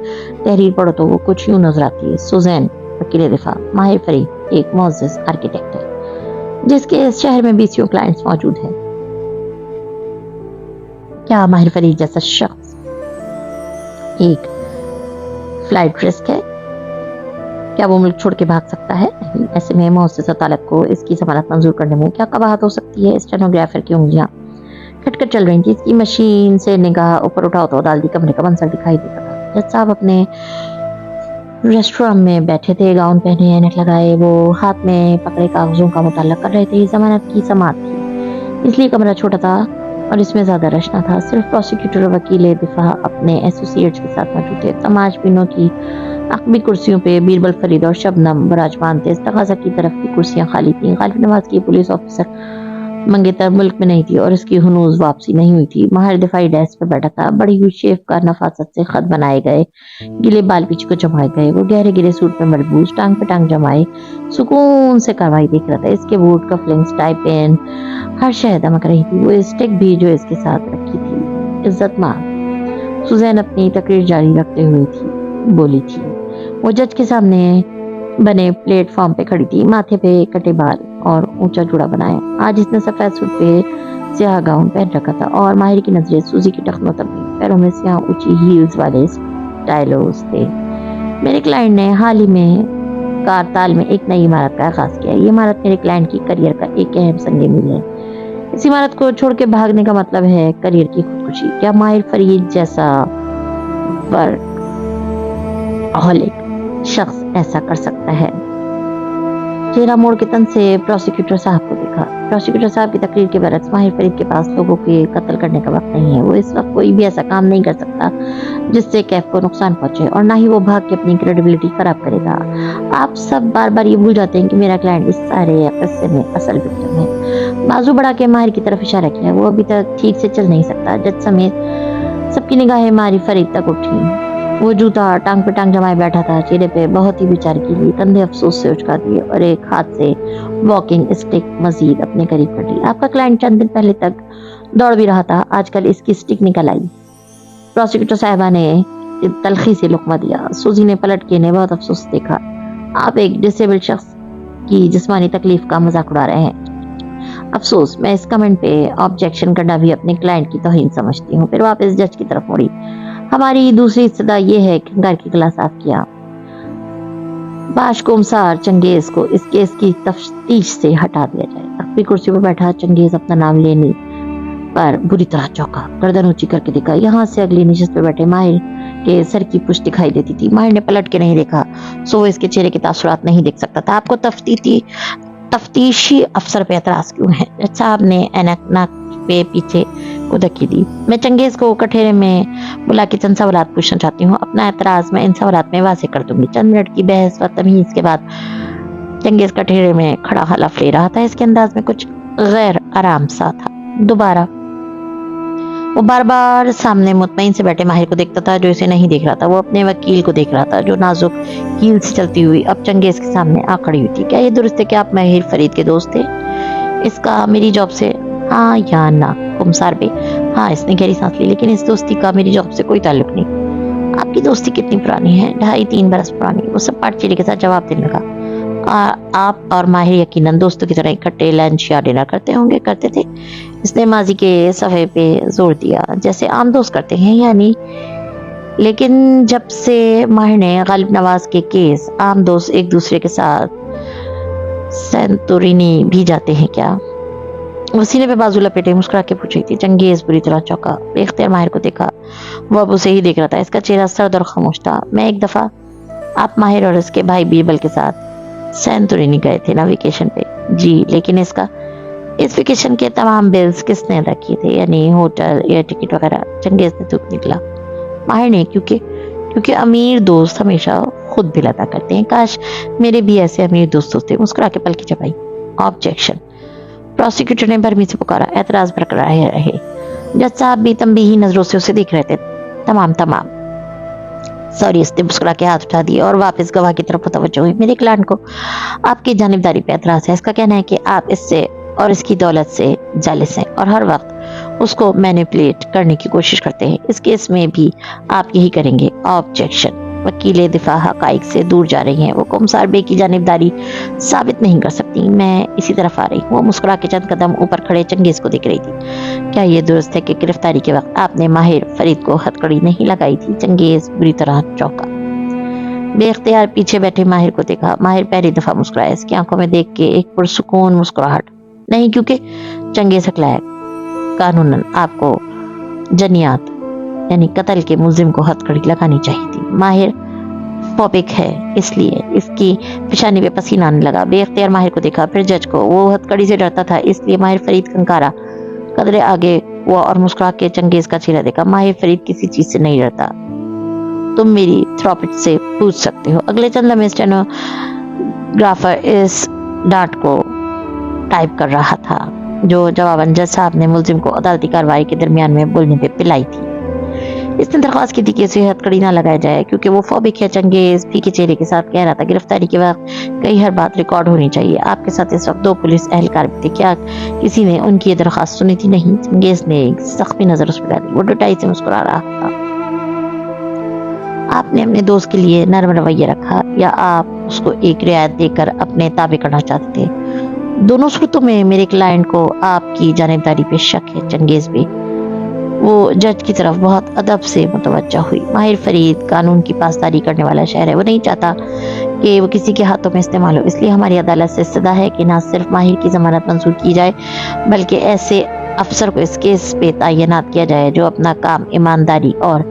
Speaker 1: तहरीर पढ़ो तो वो कुछ यूं नजर आती है। सुजैन वकील दिफा, माहिर फरीद एक मोअज़्ज़िज़ आर्किटेक्ट है जिसके इस शहर में 20 क्लाइंट्स मौजूद हैं। क्या माहिर फरीद जैसा शख्स एक फ्लाइट रिस्क है? क्या वो मुल्क छोड़ के भाग सकता है? नहीं। ऐसे में मुअज़्ज़िज़ अदालत को इसकी जमानत मंजूर करने में क्या कबाहत हो सकती है? स्टेनोग्राफर की उंगलियां खटखट चल रही थी। इसकी मशीन से निगाह ऊपर उठाओ तो अदालती कमरे का मंजर दिखाई देता था। जज साहब अपने रेस्टोरेंट में बैठे थे, गाउन पहने, ऐनक लगाए। वो हाथ में पकड़े कागजों का मुताला कर रहे थे। जमानत की समाअत थी, इसलिए कमरा छोटा था और इसमें ज्यादा रश न था। सिर्फ प्रोसिक्यूटर और वकील दिफा अपने एसोसिएट्स के साथ मौजूद थे। तमाश बिनों की अकबी कुर्सियों पे बीरबल फरीद और शबनम विराजमान थे। तकाजा की तरफ की कुर्सियां खाली थीं। गालिब नवाज की पुलिस ऑफिसर मंगेतर मुल्क में नहीं थी और इसकी हुनूज वापसी नहीं हुई थी। माहिर दिफाई डेस्क पर बैठा था। बड़ी हुई शेफ का नफासत से खत बनाए गए, गिले बाल पीछे को जमाए गए। वो गहरे गिरे सूट में मलबूस, टांग पे टांग जमाए सुकून से कार्रवाई देख रहा था। इसके बूट, कफलिंग्स, टाई पेन, हर शय दमक रही थी। वो स्टिक भी जो इसके साथ रखी थी इज्जतमान। सुजैन अपनी तकरीर जारी रखते हुए बोली थी। वो जज के सामने बने प्लेटफॉर्म पे खड़ी थी, माथे पे कटे बाल और ऊंचा जूड़ा बनाया। आज इसने सफेद सूट पे स्याह गाउन पहन रखा था और माहिर की नजरें सूजी की टखनों तक गई। पैरों में स्याह ऊंची हील्स वाले स्टाइलोस थे। मेरे क्लाइंट ने हाल ही में शाहकार ताल में एक नई इमारत का आगाज किया। ये इमारत मेरे क्लाइंट की करियर का एक अहम संग मील है। इस इमारत को छोड़ के भागने का मतलब है करियर की खुदकुशी। क्या माहिर फरीद जैसा वर्कहॉलिक शख्स ऐसा कर सकता है? चेहरा मोड़ के तन से प्रोसिक्यूटर साहब को देखा। प्रोसिक्यूटर साहब की तकरीर के बरक्स माहिर फरीद के पास लोगों के कत्ल करने का वक्त नहीं है। वो इस वक्त कोई भी ऐसा काम नहीं कर सकता जिससे कैफ को नुकसान पहुंचे, और ना ही वो भाग के अपनी क्रेडिबिलिटी खराब करेगा। आप सब बार बार ये भूल जाते हैं कि मेरा क्लाइंट इस सारे किस्से में असल विक्टिम है। बाजू बढ़ा के माहिर की तरफ इशारा किया। वो अभी तक ठीक से चल नहीं सकता। जज समेत सबकी निगाहें माहिर फरीद तक उठी। वो जूता टांग पे टांग जमाए बैठा था, चेहरे पे बहुत ही बेचारगी ली, कंधे अफसोस से उचका दिए और एक हाथ से वॉकिंग स्टिक मजीद अपने करीब कर ली। आपका क्लाइंट चंद दिन पहले तक दौड़ भी रहा था, आजकल इसकी स्टिक निकल आई। प्रोसिक्यूटर साहिबा ने तलखी से लुकमा दिया। सूजी ने पलट के ने बहुत अफसोस देखा। आप एक डिसेबल्ड शख्स की जिस्मानी तकलीफ का मजाक उड़ा रहे हैं। अफसोस, मैं इस कमेंट पे ऑब्जेक्शन करना भी अपने क्लाइंट की तौहीन समझती हूँ। फिर वापस जज की तरफ मुड़ी। हमारी दूसरी सदा ये है कि घर की गला साफ किया। बाशकोमसार चंगेज को इस केस की तफ्तीश से हटा दिया जाए। तख्ती कुर्सी पर बैठा चंगेज अपना नाम लेने पर बुरी तरह चौंका। गर्दन ऊंची करके देखा। यहाँ से अगली नशिस्त पे बैठे माहिर के सर की पुष्ट दिखाई देती थी। माहिर ने पलट के नहीं देखा, सो वो इसके चेहरे के तासुरात नहीं देख सकता था। आपको तफ्तीशी अफसर पे एतराज क्यों है? जज साहब ने ऐनक नाक पे पीछे को धक्की दी। मैं चंगेज को कठेरे में बुला के चंद सवाल पूछना चाहती हूँ। अपना एतराज मैं इन सवाल में वाजे कर दूंगी। चंद मिनट की बहस व तमीज के बाद चंगेज कठेरे में खड़ा हलफ ले रहा था। इसके अंदाज में कुछ गैर आराम सा था। दोबारा वो बार बार सामने मुतमईन से बैठे माहिर को देखता था जो इसे नहीं देख रहा था। वो अपने वकील को देख रहा था जो नाजुक कील से चलती हुई अब चंगेज के सामने आ खड़ी हुई थी। क्या ये दुरुस्त है कि आप माहिर फरीद के दोस्त थे? इसका मेरी जॉब से हाँ या ना? कुमसार बे, हाँ। इसने गहरी सांस ली। लेकिन इस दोस्ती का मेरी जॉब से कोई ताल्लुक नहीं। आपकी दोस्ती कितनी पुरानी है? 2.5-3 बरस पुरानी। वो सब पाट चीरे के साथ जवाब देने लगा। आप और माहिर यकीनन दोस्तों की तरह इकट्ठे लंच या डिनर करते होंगे? करते थे। इसने माजी के सफ़े पे जोर दिया। जैसे आम दोस्त करते हैं यानी? लेकिन जब से माहिर ने गालिब नवाज के केस, आम दोस्त एक दूसरे के साथ सेंतुरिनी भी जाते हैं क्या? वो सीने पे बाजू लपेटे मुस्कुरा के पूछ रही थी। चंगेज बुरी तरह चौंका। बेख्तियार माहिर को देखा। वो अब उसे ही देख रहा था। इसका चेहरा सर्द और खामोश था। मैं एक दफा आप माहिर और इसके भाई बीरबल के साथ सेंतुरिनी गए थे ना वेकेशन पे? जी। लेकिन इस वेकेशन के तमाम बिल्स किसने अदा किए थे? यानी होटल, एयर टिकट वगैरह? चंगेज ने थूक निकला। माहिर ने। क्योंकि अमीर दोस्त हमेशा खुद बिल अदा करते हैं। काश मेरे भी ऐसे अमीर दोस्त होते। मुस्कुरा के पलकी जमाई। ऑब्जेक्शन, प्रोसिक्यूटर ने भरमी से पुकारा। एतराज बरकरार रहे। जज साहब भी तंबीही नजरों से उसे देख रहे थे। तमाम सॉरी। इसने मुस्कुरा के हाथ उठा दिए और वापस गवाह की तरफ तवज्जो हुई। मेरे क्लाइंट को आपकी जानिबदारी पे एतराज है। इसका कहना है कि आप इससे और इसकी दौलत से जालिस हैं और हर वक्त उसको मैनिपुलेट करने की कोशिश करते हैं। इस केस में भी आप यही करेंगे। ऑब्जेक्शन, वकील दिफा हकाइक से दूर जा रही हैं। वो कुमसार बे की जानिबदारी साबित नहीं कर सकती। मैं इसी तरफ आ रही हूँ। वो मुस्कुरा के चंद कदम ऊपर खड़े चंगेज को देख रही थी। क्या ये दुरुस्त है कि गिरफ्तारी के वक्त आपने माहिर फरीद को हथकड़ी नहीं लगाई थी? चंगेज बुरी तरह चौंका। बेख्तियार पीछे बैठे माहिर को देखा। माहिर पहली दफा मुस्कुराया। इसकी आंखों में देख के एक पुरसुकून मुस्कुराहट। नहीं, क्योंकि चंगेज हकलाया। कानूनन आपको जनियात यानी कत्ल के मुलजिम को हथकड़ी लगानी चाहिए थी। माहिर फोबिक है इसलिए इसकी पेशानी पे पसीना आने लगा। बेख्तियार माहिर को देखा, फिर जज को। वो हथकड़ी से डरता था इसलिए माहिर फरीद कंकारा कदरे आगे हुआ और मुस्कुरा के चंगेज का चेहरा देखा। माहिर फरीद किसी चीज से नहीं डरता। तुम मेरी थ्रोपिट से पूछ सकते हो। अगले चंद लम्हे स्टेनोग्राफर इस डांट को टाइप कर रहा था जो जवाबन जज साहब ने मुलजिम को अदालती कार्रवाई के दरमियान में बोलने पे पिलाई थी। इसने दरख्वास्त की थी कि उसे हथकड़ी ना लगाया जाए क्योंकि वो फोबिक है। चंगेज फीके चेहरे के साथ कह रहा था। गिरफ्तारी के वक्त कई हर बात रिकॉर्ड होनी चाहिए। आपके साथ इस वक्त 2 पुलिस एहलकार भी थे। क्या किसी ने उनकी ये दरख्वास्त सुनी थी? नहीं। चंगेज ने एक सख्ती नजर उस पर डाली। वो डटाई से मुस्कुरा रहा था। आपने अपने दोस्त के लिए नरम रवैया रखा या आप उसको एक रियायत देकर अपने ताबे करना चाहते थे? दोनों सूरतों में मेरे क्लाइंट को आपकी जानिबदारी पे शक है। चंगेज भी। वो जज की तरफ बहुत अदब से मुतवज्जा हुई। माहिर फरीद कानून की पासदारी करने वाला शहर है। वो नहीं चाहता कि वो किसी के हाथों में इस्तेमाल हो, इसलिए हमारी अदालत से इस्तदा है कि ना सिर्फ माहिर की जमानत मंजूर की जाए बल्कि ऐसे अफसर को इस केस पे तैनात किया जाए जो अपना काम ईमानदारी और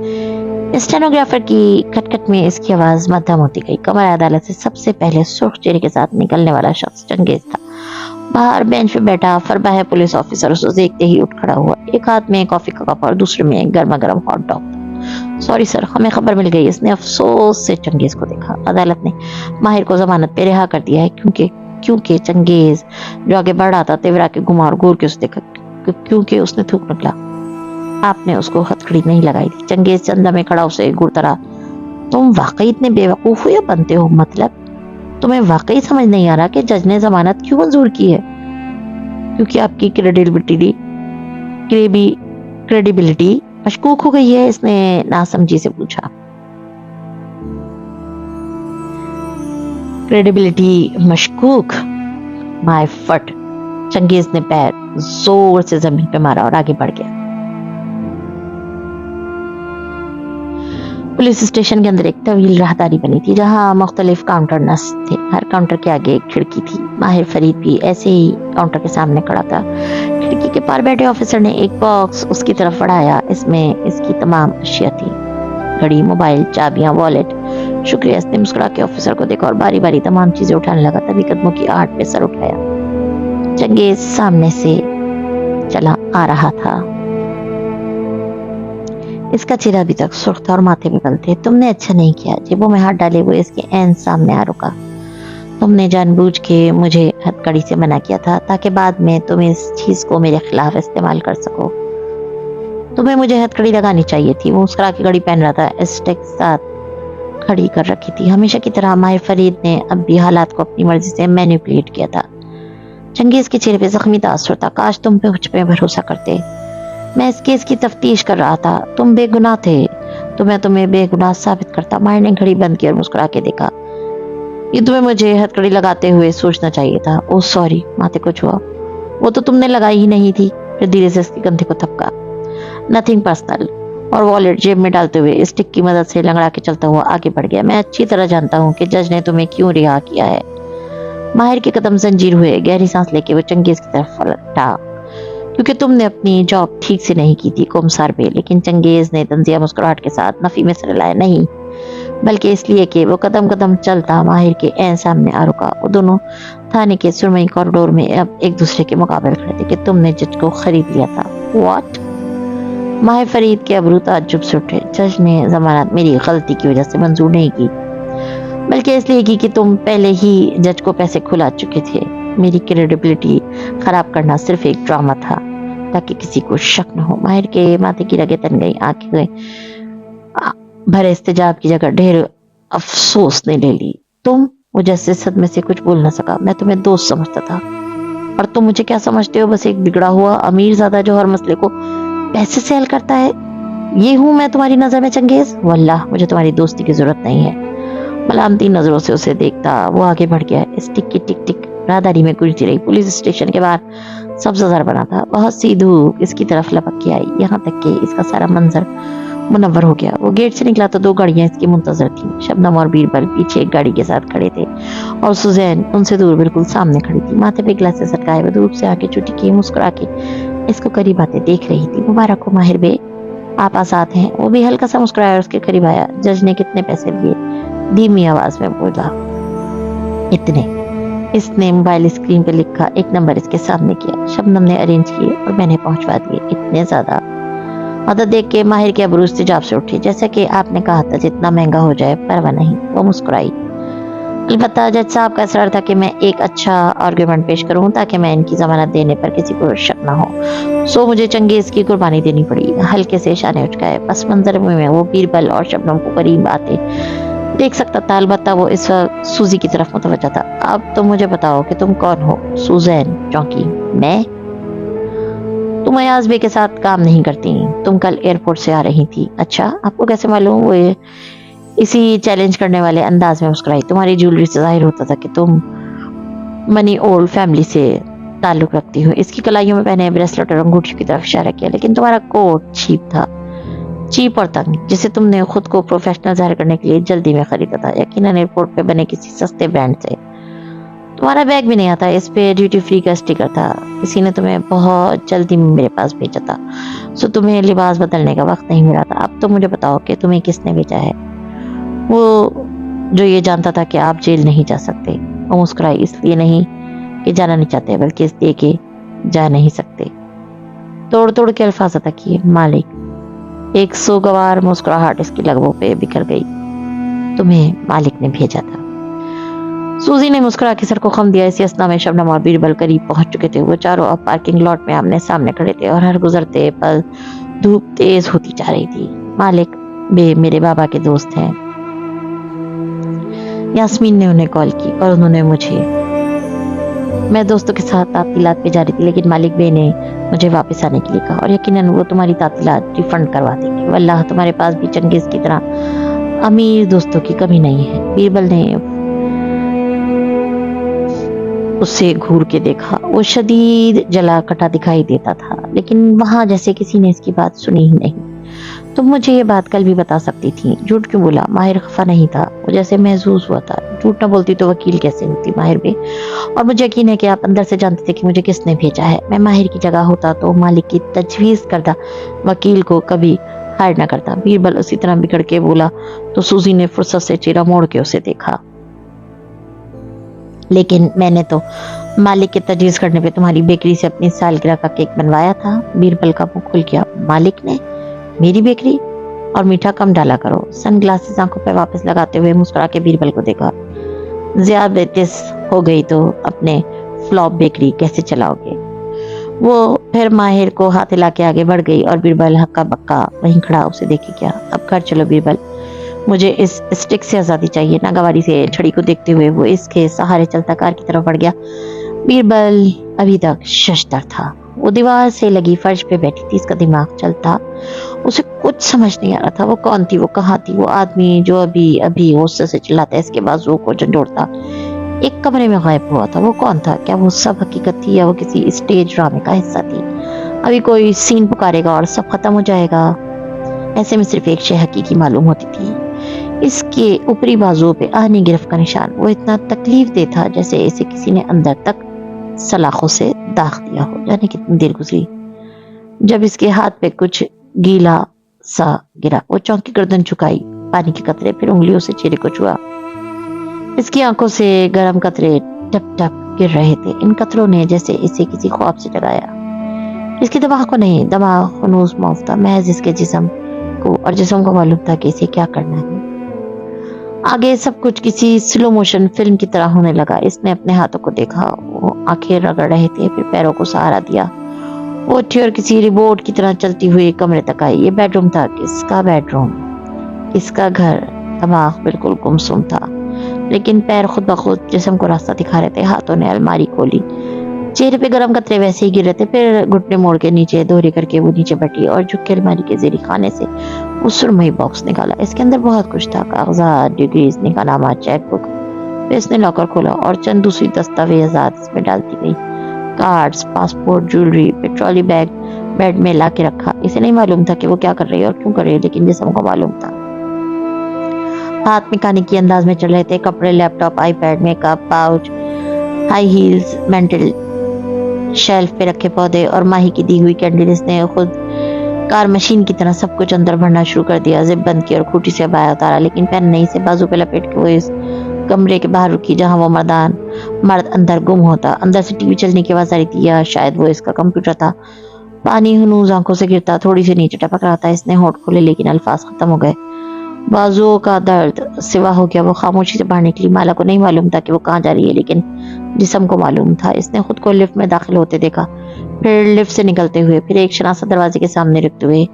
Speaker 1: स्टेनोग्राफर की खटखट में इसकी आवाज मध्यम होती गई। कमरा अदालत से सबसे पहले सुर्ख चेहरे के साथ निकलने वाला शख्स चंगेज था। बाहर बेंच पे बैठा फरबा है पुलिस ऑफिसर उसको देखते ही उठ खड़ा हुआ। एक हाथ में कॉफी का कप और दूसरे में गर्मा गर्म हॉट डॉग। सॉरी सर, हमें खबर मिल गई। इसने अफसोस से चंगेज को देखा। अदालत ने माहिर को जमानत पे रिहा कर दिया है क्योंकि चंगेज जो आगे बढ़ रहा था तेवरा के घुमा और घूर के उसे देखा क्योंकि उसने थूक निकला। आपने उसको हथकड़ी नहीं लगाई थी। चंगेज चंदा में खड़ा उसे घूरता रहा। तुम वाकई इतने बेवकूफ हो या बनते हो? मतलब तुम्हें वाकई समझ नहीं आ रहा कि जज ने जमानत क्यों मंजूर की है? क्योंकि आपकी क्रेडिबिलिटी मशकूक हो गई है, इसने नासमझी से पूछा। क्रेडिबिलिटी मशकूक? माय फट। चंगेज ने पैर जोर से जमीन पे मारा और आगे बढ़ गया। पुलिस स्टेशन के अंदर एक तवील राहदारी बनी थी जहां मुख्तलिफ काउंटर नस्ब थे। हर काउंटर के आगे एक खिड़की थी। माहिर फरीद भी ऐसे ही काउंटर के सामने खड़ा था। खिड़की के पार बैठे ऑफिसर ने एक बॉक्स उसकी तरफ बढ़ाया। इसमें इसकी तमाम अशिया थी, घड़ी, मोबाइल, चाबियां, वॉलेट। शुक्रिया। इसने मुस्कुरा के ऑफिसर को देखा और बारी बारी तमाम चीजें उठाने लगा। तभी कदमों की आहट पे सर उठाया। चंगेज सामने से चला आ रहा था। इसका चेहरा अभी तक सुर्ख था और माथे पे बल थे। तुमने अच्छा नहीं किया। जेबों में हाथ डाले हुए इसके ऐन सामने आ रुका। तुमने जानबूझ के मुझे हथकड़ी से मना किया था ताकि बाद में तुम इस चीज को मेरे खिलाफ इस्तेमाल कर सको। तुम्हें मुझे हथकड़ी लगानी चाहिए थी। वो मुस्कुरा के घड़ी पहन रहा था। स्टिक साथ खड़ी कर रखी थी। हमेशा की तरह माहिर फरीद ने अब भी हालात को अपनी मर्जी से मैनिपुलेट किया था। चंगेज के चेहरे पे जख्मी तासुर था। काश तुम पे मुझ पे भरोसा करते। मैं इस केस की तफ्तीश कर रहा था। तुम बेगुनाह थे तो मैं तुम्हें बेगुनाह साबित करता। माहिर ने घड़ी बंद की और मुस्कुरा के देखा। ये तुम्हें मुझे हथकड़ी लगाते हुए सोचना चाहिए था। Oh sorry. माथे को छुआ। वो तो तुमने लगाई ही नहीं थी। फिर धीरे से इसके कंधे को थपका। Nothing personal. और वॉलेट जेब में डालते हुए स्टिक की मदद से लंगड़ा के चलता हुआ आगे बढ़ गया। मैं अच्छी तरह जानता हूँ कि जज ने तुम्हें क्यों रिहा किया है। माहिर के कदम जंजीर हुए। गहरी सांस लेके वो चंगेज की तरफ पलटा। क्योंकि तुमने अपनी जॉब ठीक से नहीं की थी कोमसार पे। लेकिन चंगेज ने तंजिया मुस्कुराहट के साथ नफी में सर लाया। नहीं, बल्कि इसलिए कि वो कदम कदम चलता माहिर के ऐन सामने आ रुका। वो दोनों थाने के सुरमई कॉरिडोर में अब एक दूसरे के मुकाबले खड़े थे कि तुमने जज को खरीद लिया था। व्हाट? माहिर फरीद के अबरू ताज्जुब से उठे। जज ने जमानत मेरी गलती की वजह से मंजूर नहीं की, बल्कि इसलिए की कि तुम पहले ही जज को पैसे खुला चुके थे। मेरी क्रेडिबिलिटी खराब करना सिर्फ एक ड्रामा था ताकि किसी को शक न हो। माहिर के माथे की रगें तन गई। आंखें भरे इस्तेजाब की जगह ढेर अफसोस ने ले ली। तुम? वो जैसे सदमे से कुछ बोल न सका। मैं तुम्हें दोस्त समझता था और तुम मुझे क्या समझते हो? बस एक बिगड़ा हुआ अमीर ज़्यादा जो हर मसले को पैसे से हल करता है। ये हूं मैं तुम्हारी नजर में चंगेज? वल्लाह मुझे तुम्हारी दोस्ती की जरूरत नहीं है। मलामती नजरों से उसे देखता वो आगे बढ़ गया। स्टिक की टिक टिक राहदारी में गुजरती रही। पुलिस स्टेशन के बाहर सब्ज़ बना था। बहुत सी धूप इसकी तरफ लपक के आई, यहाँ तक कि इसका सारा मंजर मुनव्वर हो गया। वो गेट से निकला तो दो गाड़ियां इसकी मुंतजर थीं। शबनम और बीरबल पीछे एक गाड़ी के साथ खड़े थे और सुजैन उनसे दूर बिल्कुल सामने खड़ी थी। माथे पे ग्लासेस सटकाए वो धूप से आके चुटी की मुस्कुरा के इसको करीब आते देख रही थी। मुबारक हो माहिर बे, आप आजाद हैं। वो भी हल्का सा मुस्कुराया और उसके करीब आया। जज ने कितने पैसे लिए? धीमी आवाज में बोला, इतने। इसने मोबाइल स्क्रीन पे लिखा एक नंबर इसके सामने किया। शबनम ने अरेंज किए और मैंने पहुंचवा दिए। इतने ज्यादा? मदद देख के माहिर के अबरू इस्तेजाब से उठी। जैसे कि आपने कहा था जितना महंगा हो जाए परवाह नहीं। वो मुस्कुराई। अलबत्ता जज साहब का इसरार था कि मैं एक अच्छा आर्गुमेंट पेश करूं ताकि मैं इनकी जमानत देने पर किसी को शक ना हो। सो मुझे चंगेज की कुर्बानी देनी पड़ी। हल्के से इशारे उचकाए। पस मंजर में वो बीरबल और शबनम को करीब आते देख सकता था। अलबत्ता वो इस वक्त सूजी की तरफ मुतवज्जा था। अब तो मुझे बताओ कि तुम कौन हो? सुजैन चौंकी। मैं? तुम अयाज बे के साथ काम नहीं करती। तुम कल एयरपोर्ट से आ रही थी। अच्छा, आपको कैसे मालूम? वो इसी चैलेंज करने वाले अंदाज में मुस्कुराई। तुम्हारी ज्वेलरी से जाहिर होता था कि तुम मनी ओल्ड फैमिली से ताल्लुक रखती हो। इसकी कलाइयों में पहने ब्रेसलेट और अंगूठी की तरफ इशारा किया। लेकिन तुम्हारा कोट चीप था। चीप और तंग, जिसे तुमने खुद को प्रोफेशनल जाहिर करने के लिए जल्दी में खरीदा था, यकीनन एयरपोर्ट पे बने किसी सस्ते ब्रांड से। तुम्हारा बैग भी नहीं आता, इस पे ड्यूटी फ्री का स्टिकर था, किसी ने तुम्हें बहुत जल्दी मेरे पास भेजा था, सो तुम्हें लिबास बदलने का वक्त नहीं मिला था। अब तो मुझे बताओ कि तुम्हें किसने भेजा है, वो जो ये जानता था कि आप जेल नहीं जा सकते। वो मुस्कुराई, इसलिए नहीं कि जाना नहीं चाहते, बल्कि इसलिए कि जा नहीं सकते। तोड़ तोड़ के अल्फाज अदा किए मालिक। एक सोगवार मुस्कुराहट इसकी लबों पे बिखर गई। तुम्हें मालिक ने भेजा था। सूजी ने मुस्कुरा के सर को खम दिया। इसी असना में शबनम और बीरबल करीब पहुंच चुके थे। वो चारों अब पार्किंग लॉट में आमने सामने खड़े थे और हर गुजरते पल धूप तेज होती जा रही थी। मालिक वे मेरे बाबा के दोस्त हैं। यास्मीन ने उन्हें कॉल की और उन्होंने मुझे, मैं दोस्तों के साथ तातीलात पे जा रही थी, लेकिन मालिक बे ने मुझे वापस आने के लिए कहा और यकीनन वो तुम्हारी तातीलात रिफंड करवा देंगे। वल्लाह तुम्हारे पास भी चंगेज की तरह अमीर दोस्तों की कमी नहीं है। बीरबल ने उसे घूर के देखा। वो शदीद जला कटा दिखाई देता था, लेकिन वहां जैसे किसी ने इसकी बात सुनी ही नहीं। तुम मुझे ये बात कल भी बता सकती थी, झूठ क्यों बोला? माहिर खफा नहीं था, वो जैसे महसूस हुआ था। झूठ न बोलती तो वकील कैसे होती माहिर भी, और मुझे यकीन है कि आप अंदर से जानते थे कि मुझे किसने भेजा है। मैं माहिर की जगह होता तो मालिक की तजवीज करदा वकील को कभी हायर न करता। बीरबल उसी तरह बिगड़ के बोला तो सूजी ने फुर्सत से चेहरा मोड़ के उसे देखा। लेकिन मैंने तो मालिक के तजवीज करने पे तुम्हारी बेकरी से अपनी सालगिरह का केक बनवाया था। बीरबल का मुंह खुल गया। मालिक ने? मेरी बेकरी? और मीठा कम डाला करो। सनग्लासेस आंखों पे वापस लगाते हुए मुस्कुरा के बीरबल को देखा। ज़ियादतिस हो गई तो अपने फ्लॉप बेकरी कैसे चलाओगे? वो फिर माहिर को हाथ हिला के आगे बढ़ गई और बीरबल हक्का बक्का वहीं खड़ा उसे देखे क्या। अब घर चलो बीरबल, मुझे इस स्टिक से आजादी चाहिए। नागवारी से छड़ी को देखते हुए वो इसके सहारे चलता कार की तरफ बढ़ गया। बीरबल अभी तक शशदर था। वो दीवार से लगी फर्श पे बैठी थी, इसका दिमाग चलता। उसे कुछ समझ नहीं आ रहा था। वो कौन थी, वो कहाँ थी? वो आदमी जो अभी अभी गुस्से से चिल्लाता, इसके बाजुओं को झंझोड़ता, एक कमरे में गायब हुआ था। वो कौन था? क्या वो सब हकीकत थी या वो किसी स्टेज ड्रामे का हिस्सा थी? अभी कोई सीन पुकारेगा और सब खत्म हो जाएगा। ऐसे में सिर्फ एक शय हकीकी मालूम होती थी, इसके ऊपरी बाजुओं पे आहनी गिरफ्त का निशान। वो इतना तकलीफ दे था जैसे इसे किसी ने अंदर तक सलाखों से दाग दिया हो। जाने कितनी देर गुजरी जब इसके हाथ पे कुछ गीला सा गिरा। वो चौंकी गर्दन झुकाई, पानी के कतरे फिर उंगलियों से चेहरे को छुआ। इसकी आंखों से गर्म कतरे टप टप गिर रहे थे। इन कतरों ने जैसे इसे किसी ख्वाब से जगाया। इसके दिमाग को नहीं, दिमाग खनूस मौफ था, महज इसके जिस्म को, और जिस्म को मालूम था कि इसे क्या करना है। आगे सब कुछ किसी स्लो मोशन फिल्म की तरह होने लगा। इसने अपने हाथों को देखा, वो आंखें रगड़ रहे थे, फिर पैरों को सहारा दिया। वो उठी और किसी रिबोट की तरह चलती हुई कमरे तक आई। ये बेडरूम था। किसका बेडरूम? किसका घर? दिमाग बिल्कुल गुमसुम था, लेकिन पैर खुद ब खुद जिस्म को रास्ता दिखा रहे थे। हाथों ने अलमारी खोली, चेहरे पे गरम कतरे वैसे ही गिर रहे थे। फिर घुटने मोड़ के नीचे दोहरी करके वो नीचे बैठी और झुक के अलमारी के जेरी खाने से वो सुरमई बॉक्स निकाला। इसके अंदर बहुत कुछ था, कागजात, डिग्रीज, निकाहनामा, चेकबुक। फिर इसने लॉकर खोला और चंद दूसरी दस्तावेजात इसमें डालती गई, कार्ड्स, पासपोर्ट, ज्वेलरी। फिर ट्रॉली बैग बेड में ला के रखा। इसे नहीं मालूम था कि वो क्या कर रही है और क्यों कर रही है, लेकिन जिस्म को मालूम था। हाथ में खाने की अंदाज में चल रहे थे कपड़े, laptop, iPad, makeup, pouch, high heels, mental shelf पे रखे पौधे और माही की दी हुई कैंडल। इसने खुद कार मशीन की तरह सब कुछ अंदर भरना शुरू कर दिया। जिप बंद की और खूटी से बाया उतारा, लेकिन पेन नहीं से बाजू पे लपेट के वो इस कमरे के बाहर रुकी जहां वो मर्द अंदर गुम होता। अंदर से टीवी चलने की आवाज आ रही थी, या शायद वो इसका कंप्यूटर था। पानी हनूज आंखों से गिरता, थोड़ी सी नीचे टपक रहा था। इसने होठ खोले, लेकिन अल्फाज खत्म हो गए। बाजुओं का दर्द सिवा हो गया। वो खामोशी से बाहर निकली। माला को नहीं मालूम था कि वो कहाँ जा रही है, लेकिन जिस्म को मालूम था। इसने खुद को लिफ्ट में दाखिल होते देखा, फिर लिफ्ट से निकलते हुए, फिर एक शनासा दरवाजे के सामने रुकते हुए।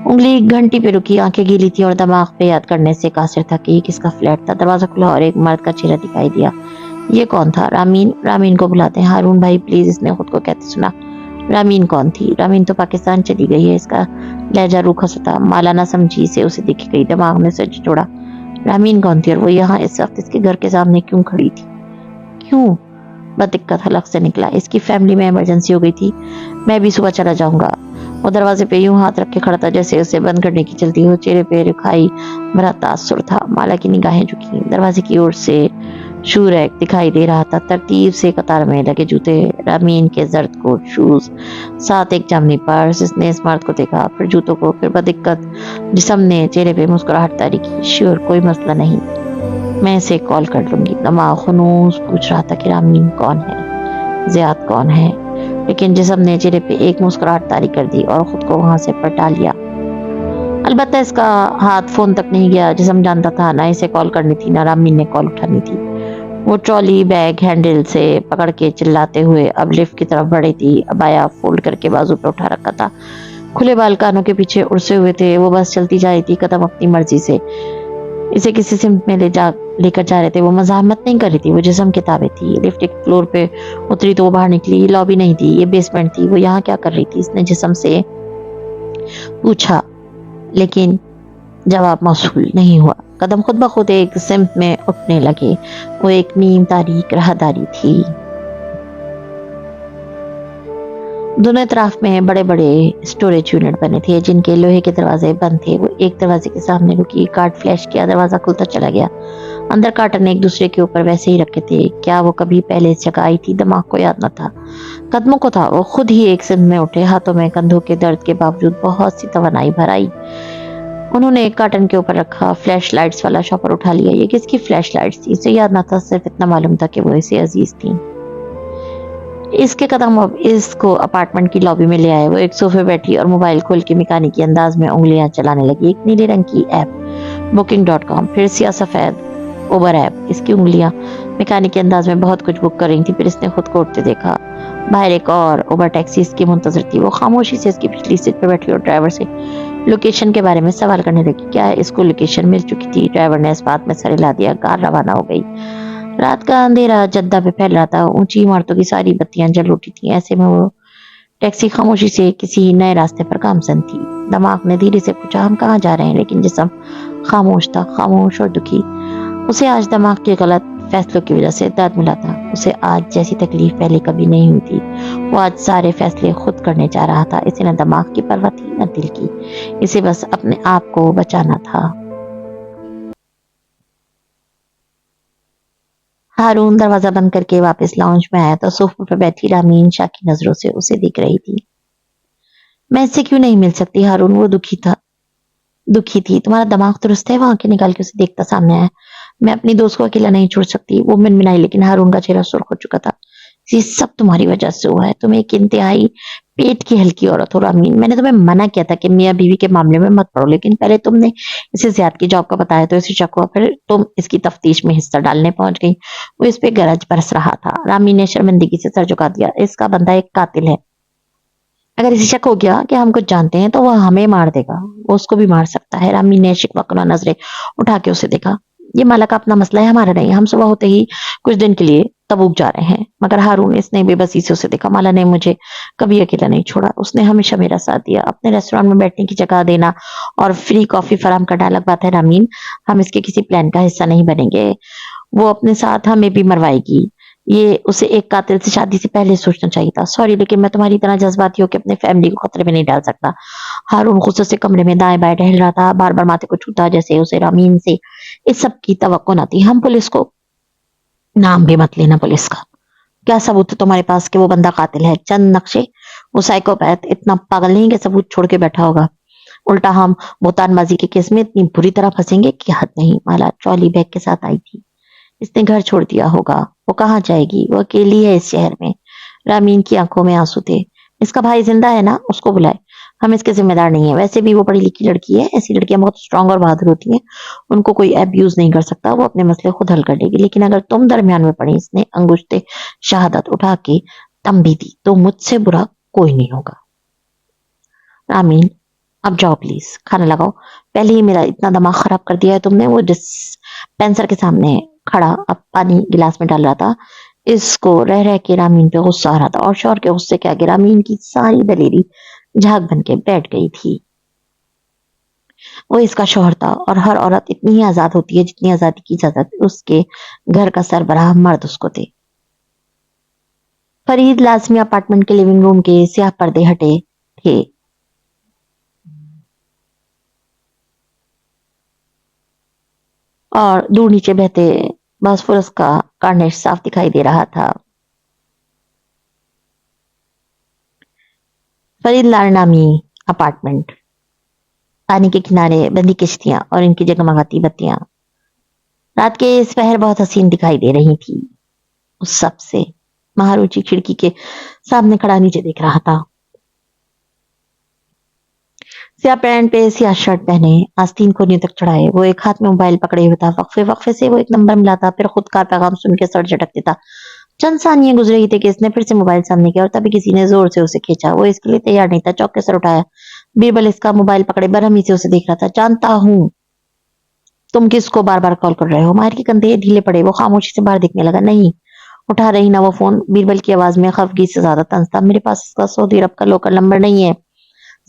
Speaker 1: उंगली घंटी पे रुकी, आंखें गीली थी और दिमाग पे याद करने से कासिर था कि ये किसका फ्लैट था। दरवाजा खुला और एक मर्द का चेहरा दिखाई दिया। ये कौन था? रामीन। रामीन को बुलाते हैं। हारून भाई प्लीज, इसने खुद को कहते सुना। रामीन कौन थी? रामीन तो पाकिस्तान चली गई है। इसका लहजा रूखा सा था। माला ना समझी, से उसे दिख गई। दिमाग में से जोड़ा, रामीन कौन थी और वो यहाँ इस वक्त इसके घर के सामने क्यों खड़ी थी? क्यों? बदिक्कत हलक से निकला। इसकी फैमिली में इमरजेंसी हो गई थी। मैं भी सुबह चला जाऊंगा। वो दरवाजे पे यूं हाथ रख के खड़ा था जैसे उसे बंद करने की जल्दी हो। चेहरे पे रुखाई भरा तासुर था। माला की निगाहें झुकी। दरवाजे की ओर से शू रैक दिखाई दे रहा था, तरतीब से कतार में लगे जूते, रामीन के जर्द कोट शूज, साथ एक जामनी पर्स। इसने इस मर्द को देखा, फिर जूतों को, फिर बदिक्कत जिस्म ने चेहरे पे मुस्कुराहट तारी की। श्योर, कोई मसला नहीं, मैं इसे कॉल कर लूंगी। दिमाग खुनूस पूछ रहा था कि रामीन कौन है, ज़ियाद कौन है, लेकिन जिस्म ने चेहरे पे एक मुस्कुराहट तारी कर दी और खुद को वहां से पलटा लिया। अलबत्ता इसका हाथ फोन तक नहीं गया। जिस्म जानता था ना इसे कॉल करनी थी ना रामीन ने कॉल उठानी थी। वो ट्रॉली बैग हैंडल से पकड़ के चिल्लाते हुए अब लिफ्ट की तरफ बढ़ी थी। अबाया फोल्ड करके बाजू पे उठा रखा था, खुले बाल कानों के पीछे उड़से हुए थे। वो बस चलती जा रही थी, कदम अपनी मर्जी से। इसे किसी सिमत में लेकर जा रहे थे। वो मजामत नहीं कर रही थी, वो जिस्म किताबें थी। लिफ्ट एक फ्लोर पे उतरी तो वो बाहर निकली। ये लॉबी नहीं थी, ये बेसमेंट थी। वो यहाँ क्या कर रही थी, इसने जिस्म से पूछा, लेकिन जवाब मौसूल नहीं हुआ। कदम खुद ब खुद एक सिमत में उठने लगे। वो एक नीम तारीख राहदारी थी। दोनों तरफ में बड़े बड़े स्टोरेज यूनिट बने थे जिनके लोहे के दरवाजे बंद थे। वो एक दरवाजे के सामने रुकी, कार्ड फ्लैश किया, दरवाजा खुलता चला गया। अंदर कार्टन एक दूसरे के ऊपर वैसे ही रखे थे। क्या वो कभी पहले इस जगह आई थी? दिमाग को याद न था, कदमों को था। वो खुद ही एक सिंध में उठे, हाथों में कंधों के दर्द के बावजूद बहुत सी तवानाई भर आई। उन्होंने एक कार्टन के ऊपर रखा, फ्लैश लाइट्स वाला शॉपर उठा लिया। ये किसकी फ्लैश लाइट्स थी इसे याद न था, सिर्फ इतना मालूम था कि वो इसे अजीज थी। इसके कदम अब इसको अपार्टमेंट की लॉबी में ले आए। वो एक सोफे बैठी और मोबाइल खोल के मैकेनिकी अंदाज में उंगलियां चलाने लगी। एक नीले रंग की ऐप booking.com, फिर सिया सफेद उबर ऐप। इसकी उंगलियां मैकेनिकी अंदाज में बहुत कुछ बुक कर रही थी। फिर इसने खुद को उठते देखा। बाहर एक और उबर टैक्सी इसकी मुंतजर थी। वो खामोशी से इसकी पिछली सीट पर बैठी और ड्राइवर से लोकेशन के बारे में सवाल करने लगी। क्या इसको लोकेशन मिल चुकी थी? ड्राइवर ने इस बात में सर हिला दिया। कार रवाना हो गई। रात का अंधेरा जद्दा पे फैल रहा था। ऊंची इमारतों की सारी बत्तियां जल उठी थी। ऐसे में वो टैक्सी खामोशी से किसी नए रास्ते पर गामजन थी। दिमाग ने धीरे से पूछा, हम कहाँ जा रहे हैं? लेकिन जिस्म खामोश था, खामोश और दुखी। उसे आज दिमाग के गलत फैसलों की वजह से दर्द मिला था। उसे आज जैसी तकलीफ पहले कभी नहीं हुई थी। वो आज सारे फैसले खुद करने जा रहा था। इसे न दिमाग की परवाह थी न दिल की। इसे बस अपने आप को बचाना था। हारून दरवाजा बंद करके वापस लाउंज में आया तो सोफे पर बैठी रामीन शाह की नजरों से उसे देख रही थी। मैं इससे क्यों नहीं मिल सकती हारून? वो दुखी थी। तुम्हारा दिमाग दुरुस्त है? वो आंखें निकाल के उसे देखता सामने आया। मैं अपनी दोस्त को अकेला नहीं छोड़ सकती, वो मिनमिनाई, लेकिन हारून का चेहरा सुर्ख हो चुका था। ये सब तुम्हारी वजह से हुआ है। तुम एक इंतहाई पेट की हल्की औरत हो रामीन। मैंने तुम्हें मना किया था कि मियाँ बीवी के मामले में मत पड़ो, लेकिन पहले तुमने इसे ज़ियाद की जॉब का बताया तो इसे शक हुआ, फिर तुम इसकी तफ्तीश में हिस्सा डालने पहुंच गई। वो इस पे गरज बरस रहा था। रामीन ने शर्मिंदगी से सर झुका दिया। इसका बंदा एक कातिल है। अगर इसे शक हो गया कि हम कुछ जानते हैं तो वह हमें मार देगा। वो उसको भी मार सकता है। रामीन ने शिकवा नजरें उठा के उसे देखा। ये माला का अपना मसला है, हमारा नहीं। हम सुबह होते ही कुछ दिन के लिए तबूक जा रहे हैं। मगर हारून, इसने बेबसी से उसे देखा। माला ने मुझे कभी अकेला नहीं छोड़ा। उसने हमेशा मेरा साथ दिया। अपने रेस्टोरेंट में बैठने की जगह देना और फ्री कॉफी फराम करना अलग बात है रामीन। हम इसके किसी प्लान का हिस्सा नहीं बनेंगे। वो अपने साथ हमें भी मरवाएगी। ये उसे एक कातिल से शादी से पहले सोचना चाहिए था। सॉरी, लेकिन मैं तुम्हारी तरह जज्बाती होकर अपने फैमिली को खतरे में नहीं डाल सकता। हारून गुस्से से कमरे में दाएं बाएं टहल रहा था, बार बार माथे को छूता जैसे उसे रामीन से इस सब की तवक्को न थी। हम पुलिस को, नाम भी मत लेना पुलिस का। क्या सबूत है तुम्हारे पास कि वो बंदा कातिल है? चंद नक्शे? वो साइकोपैथ इतना पागल नहीं कि सबूत छोड़ के बैठा होगा। उल्टा हम बोतानबाजी के केस में इतनी बुरी तरह फंसेंगे कि हद नहीं। माला ट्रॉली बैग के साथ आई थी। इसने घर छोड़ दिया होगा। वो कहाँ जाएगी? वो अकेली है इस शहर में। रामीन की आंखों में आंसू थे। इसका भाई जिंदा है ना? उसको बुलाए। हम इसके जिम्मेदार नहीं है। वैसे भी वो पढ़ी लिखी लड़की है। ऐसी लड़कियां बहुत स्ट्रांग और बहादुर होती हैं। उनको कोई अब्यूज नहीं कर सकता। वो अपने मसले खुद हल कर लेगी। लेकिन अगर तुम दरमियान में पड़ी, इसने अंगुश्ते शहादत उठा के तंबी दी, तो मुझसे बुरा कोई नहीं होगा। रामीन, अब जाओ प्लीज, खाना लगाओ। पहले ही मेरा इतना दिमाग खराब कर दिया है तुमने। वो डिस्पेंसर के सामने खड़ा अब पानी गिलास में डाल रहा था। इसको रह रह के रामीन पे गुस्सा आ रहा था और शौहर के गुस्से के आगे रामीन की सारी दलेरी झाग बन के बैठ गई थी। वो इसका शौहर था और हर औरत इतनी ही आजाद होती है जितनी आजादी की इजाजत उसके घर का सरबराह मर्द उसको दे। फरीद लाजमी अपार्टमेंट के लिविंग रूम के स्याह पर्दे हटे थे। और दूर नीचे बहते बॉस्फोरस का कार्निश साफ दिखाई दे रहा था। फरीद लारनामी अपार्टमेंट, पानी के किनारे बंदी किश्तियां और इनकी जगमगाती बत्तियां रात के इस पहर बहुत हसीन दिखाई दे रही थी। उस सब से महारुचि खिड़की के सामने खड़ा नीचे देख रहा था। स्याह पैंट पे स्याह शर्ट पहने, आस्तीन कोहनियों तक चढ़ाए, वो एक हाथ में मोबाइल पकड़े हुए था। वक्फे वक्फे से वो एक नंबर मिलाता, फिर खुद का पैगाम सुन के सर झटक देता। चंद सानिये गुजरी थी कि इसने फिर से मोबाइल सामने किया और तभी किसी ने जोर से उसे खींचा। वो इसके लिए तैयार नहीं था, चौंक के सर उठाया। बीरबल इसका मोबाइल पकड़े बरहमी से उसे देख रहा था। जानता हूं तुम किसको बार बार कॉल कर रहे हो। माहिर के कंधे ढीले पड़े, वो खामोशी से बाहर देखने लगा। नहीं उठा रही ना वो फोन। बीरबल की आवाज में खफगी से ज्यादा तंज था। मेरे पास इसका सऊदी अरब का लोकल नंबर नहीं है,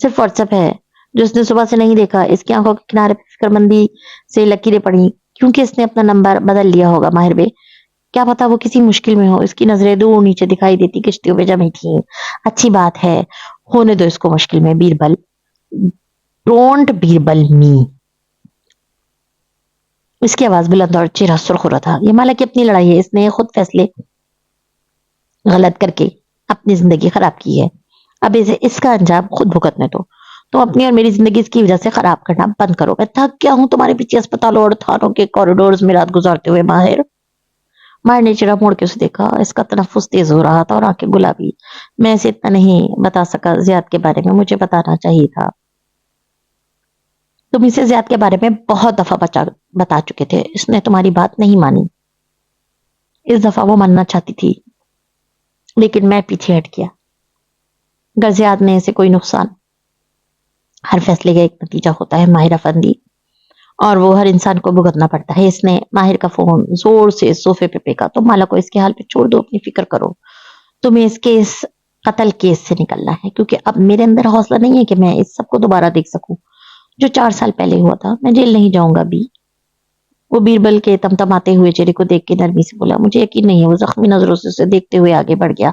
Speaker 1: सिर्फ व्हाट्सएप है जो इसने सुबह से नहीं देखा। इसकी आंखों के किनारे पे फिक्रमंदी से लकीरें पड़ी, क्योंकि इसने अपना नंबर बदल लिया होगा। माहिर बे, क्या पता वो किसी मुश्किल में हो। इसकी नजरें दूर नीचे दिखाई देती किश्तियों पे जमी थी। अच्छी बात है, होने दो इसको मुश्किल में। बीरबल, डोंट बीरबल मी। इसकी आवाज बुलंद और चेहरा सुर्ख हो रहा था। ये माला की अपनी लड़ाई है, इसने खुद फैसले गलत करके अपनी जिंदगी खराब की है। अब इसे इसका अंजाम खुद भुगतने दो। तुम अपनी और मेरी जिंदगी इसकी वजह से खराब करना बंद करो। मैं थक गया हूं तुम्हारे पीछे अस्पतालों और थानों के कॉरिडोर्स में रात गुजारते हुए। माहिर ने चिड़ा मोड़ के उसे देखा। इसका तनफ्फुस तेज हो रहा था और आंखें गुलाबी। मैं इसे इतना नहीं बता सका जियाद के बारे में, मुझे बताना चाहिए था। तुम इसे जियाद के बारे में बहुत दफा बता चुके थे, इसने तुम्हारी बात नहीं मानी। इस दफा वो मानना चाहती थी, लेकिन मैं पीछे हट गया। अगर जियाद ने इसे कोई नुकसान, हर फैसले का एक नतीजा होता है माहिर अफंदी, और वो हर इंसान को भुगतना पड़ता है। इसने माहिर का फोन जोर से सोफे पे फेंका। तुम माला को इसके हाल पे छोड़ दो, अपनी फिक्र करो। तुम्हें इस कत्ल केस से निकलना है, क्योंकि अब मेरे अंदर हौसला नहीं है कि मैं इस सबको दोबारा देख सकूं जो 4 साल पहले हुआ था। मैं जेल नहीं जाऊंगा भी। वो बीरबल के तमतमाते हुए चेहरे को देख के नरमी से बोला। मुझे यकीन नहीं है। वो जख्मी नजरों से उसे देखते हुए आगे बढ़ गया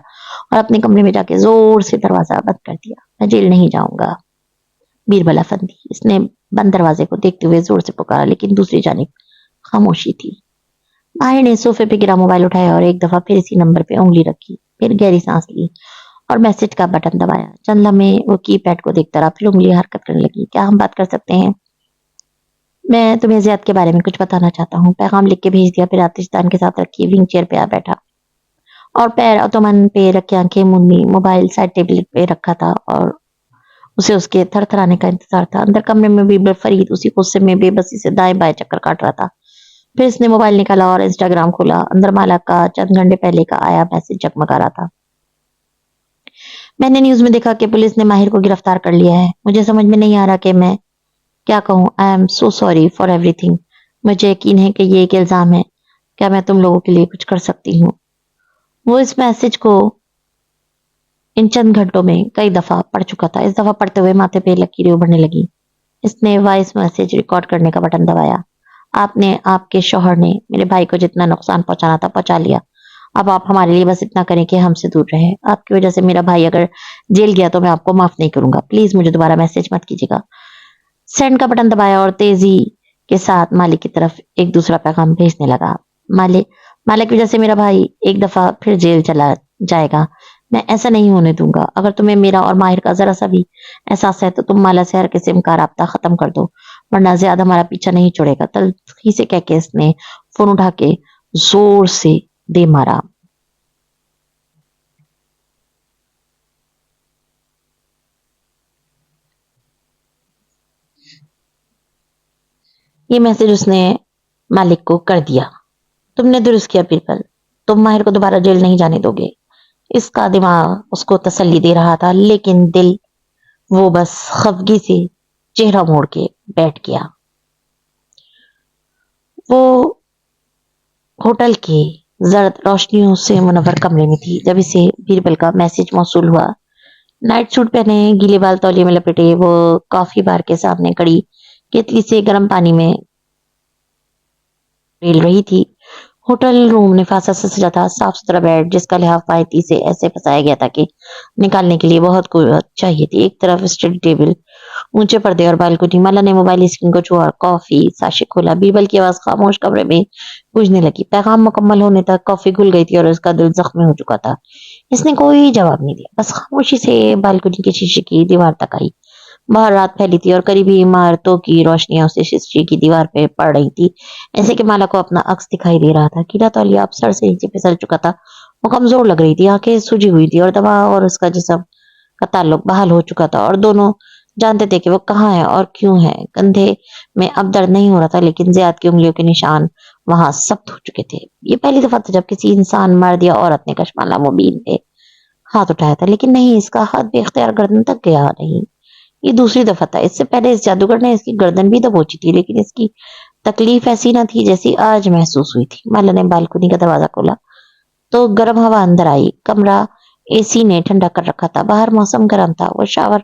Speaker 1: और अपने कमरे में जाके जोर से दरवाजा बंद कर दिया। मैं जेल नहीं जाऊंगा बीरबल अफंदी, इसने बंद दरवाजे को देखते हुए जोर से पुकारा, लेकिन दूसरी जानिब खामोशी थी। माहिर ने सोफे पे गिरा मोबाइल उठाया और एक दफा फिर इसी नंबर पे उंगली रखी, फिर गहरी सांस ली और मैसेज का बटन दबाया। चंद लम्हे वो कीपैड को देखता रहा, फिर उंगली हरकत करने लगी। क्या हम बात कर सकते हैं? मैं तुम्हें जियाद के बारे में कुछ बताना चाहता हूँ। पैगाम लिख के भेज दिया। फिर आतिशदान के साथ रखी विंग चेयर पे आ बैठा और पैर ऑटोमन पे रखी आंखें मूंदी। मोबाइल साइड टेबल पे रखा था और उसे उसके थरथराने का इंतजार था। अंदर कमरे में बीरबल फरीद उसी गुस्से में बेबसी से दाएं बाएं चक्कर काट रहा था। फिर इसने मोबाइल निकाला और इंस्टाग्राम खोला। अंदर माला का चंद घंटे पहले का आया मैसेज जगमगा रहा था। मैंने न्यूज में देखा कि पुलिस ने माहिर को गिरफ्तार कर लिया है। मुझे समझ में नहीं आ रहा कि मैं क्या कहूँ। I am so sorry for everything. मुझे यकीन है कि ये एक इल्जाम है। क्या मैं तुम लोगों के लिए कुछ कर सकती हूँ? वो इस मैसेज को इन चंद घंटों में कई दफा पढ़ चुका था। इस दफा पढ़ते हुए माथे पे लकीरें उभरने लगी। इसने वॉइस मैसेज रिकॉर्ड करने का बटन दबाया। आपने, आपके शौहर ने मेरे भाई को जितना नुकसान पहुंचाना था पहुंचा लिया। अब आप हमारे लिए बस इतना करें कि हमसे दूर रहे। आपकी वजह से मेरा भाई अगर जेल गया तो मैं आपको माफ नहीं करूंगा। प्लीज मुझे दोबारा मैसेज मत कीजिएगा। सेंड का बटन दबाया और तेजी के साथ मालिक की तरफ एक दूसरा पैगाम भेजने लगा। मालिक की वजह से मेरा भाई एक दफा फिर जेल चला जाएगा। मैं ऐसा नहीं होने दूंगा। अगर तुम्हें मेरा और माहिर का जरा सा भी एहसास है तो तुम माला से हर किस्म का राब्ता खत्म कर दो, वरना ज्यादा हमारा पीछा नहीं छोड़ेगा। तल्खी से कह के इसने फोन उठा के जोर से दे मारा। ये मैसेज उसने मालिक को कर दिया। तुमने दुरुस्त किया बीरबल, तुम माहिर को दोबारा जेल नहीं जाने दोगे। इसका दिमाग उसको तसल्ली दे रहा था, लेकिन दिल वो बस खफगी से चेहरा मोड़ के बैठ गया। वो होटल के जर्द रोशनियों से मुनव्वर कमरे में थी जब इसे बीरबल का मैसेज मौसूल हुआ। नाइट सूट पहने, गीले बाल तौलिए में लपेटे, वो कॉफी बार के सामने कड़ी केतली से गर्म पानी में रेल रही थी। होटल रूम निफासा से सजा था। साफ सुथरा बेड जिसका लिहाफ पायती से ऐसे फंसाया गया था कि निकालने के लिए बहुत कुछ चाहिए थी। एक तरफ स्टडी टेबल ऊंचे पर्दे और बालकनी। माला ने मोबाइल स्क्रीन को छुआ, कॉफी साशे खोला। बीरबल की आवाज खामोश कमरे में गूंजने लगी। पैगाम मुकम्मल होने तक कॉफी घुल गई थी और उसका दिल जख्मी हो चुका था। इसने कोई जवाब नहीं दिया, बस खामोशी से बालकनी के शीशे की दीवार तक आई। बाहर रात फैली थी और करीबी इमारतों की रोशनियां उसे शीशे की दीवार पे पड़ रही थी, ऐसे कि माला को अपना अक्स दिखाई दे रहा था। कीड़ा तौलिया अब सर से नीचे फिसल चुका था। वो कमजोर लग रही थी, आंखें सूजी हुई थी और दवा और उसका जिस्म का ताल्लुक बहाल हो चुका था, और दोनों जानते थे कि वो कहाँ है और क्यों है। कंधे में अब दर्द नहीं हो रहा था, लेकिन जियाद की उंगलियों के निशान वहां सख्त हो चुके थे। ये पहली दफा था जब किसी इंसान, मर्द या औरत ने कशमाला मुबीन पे हाथ उठाया था, लेकिन नहीं, इसका हाथ बेख्तियार गर्दन तक गया नहीं। ये दूसरी दफा था। इससे पहले इस जादूगर ने इसकी गर्दन भी दबोची थी, लेकिन इसकी तकलीफ ऐसी ना थी जैसी आज महसूस हुई थी। माला ने बालकनी का दरवाजा खोला तो गर्म हवा अंदर आई। कमरा एसी ने ठंडा कर रखा था। बाहर मौसम गर्म था। वो शावर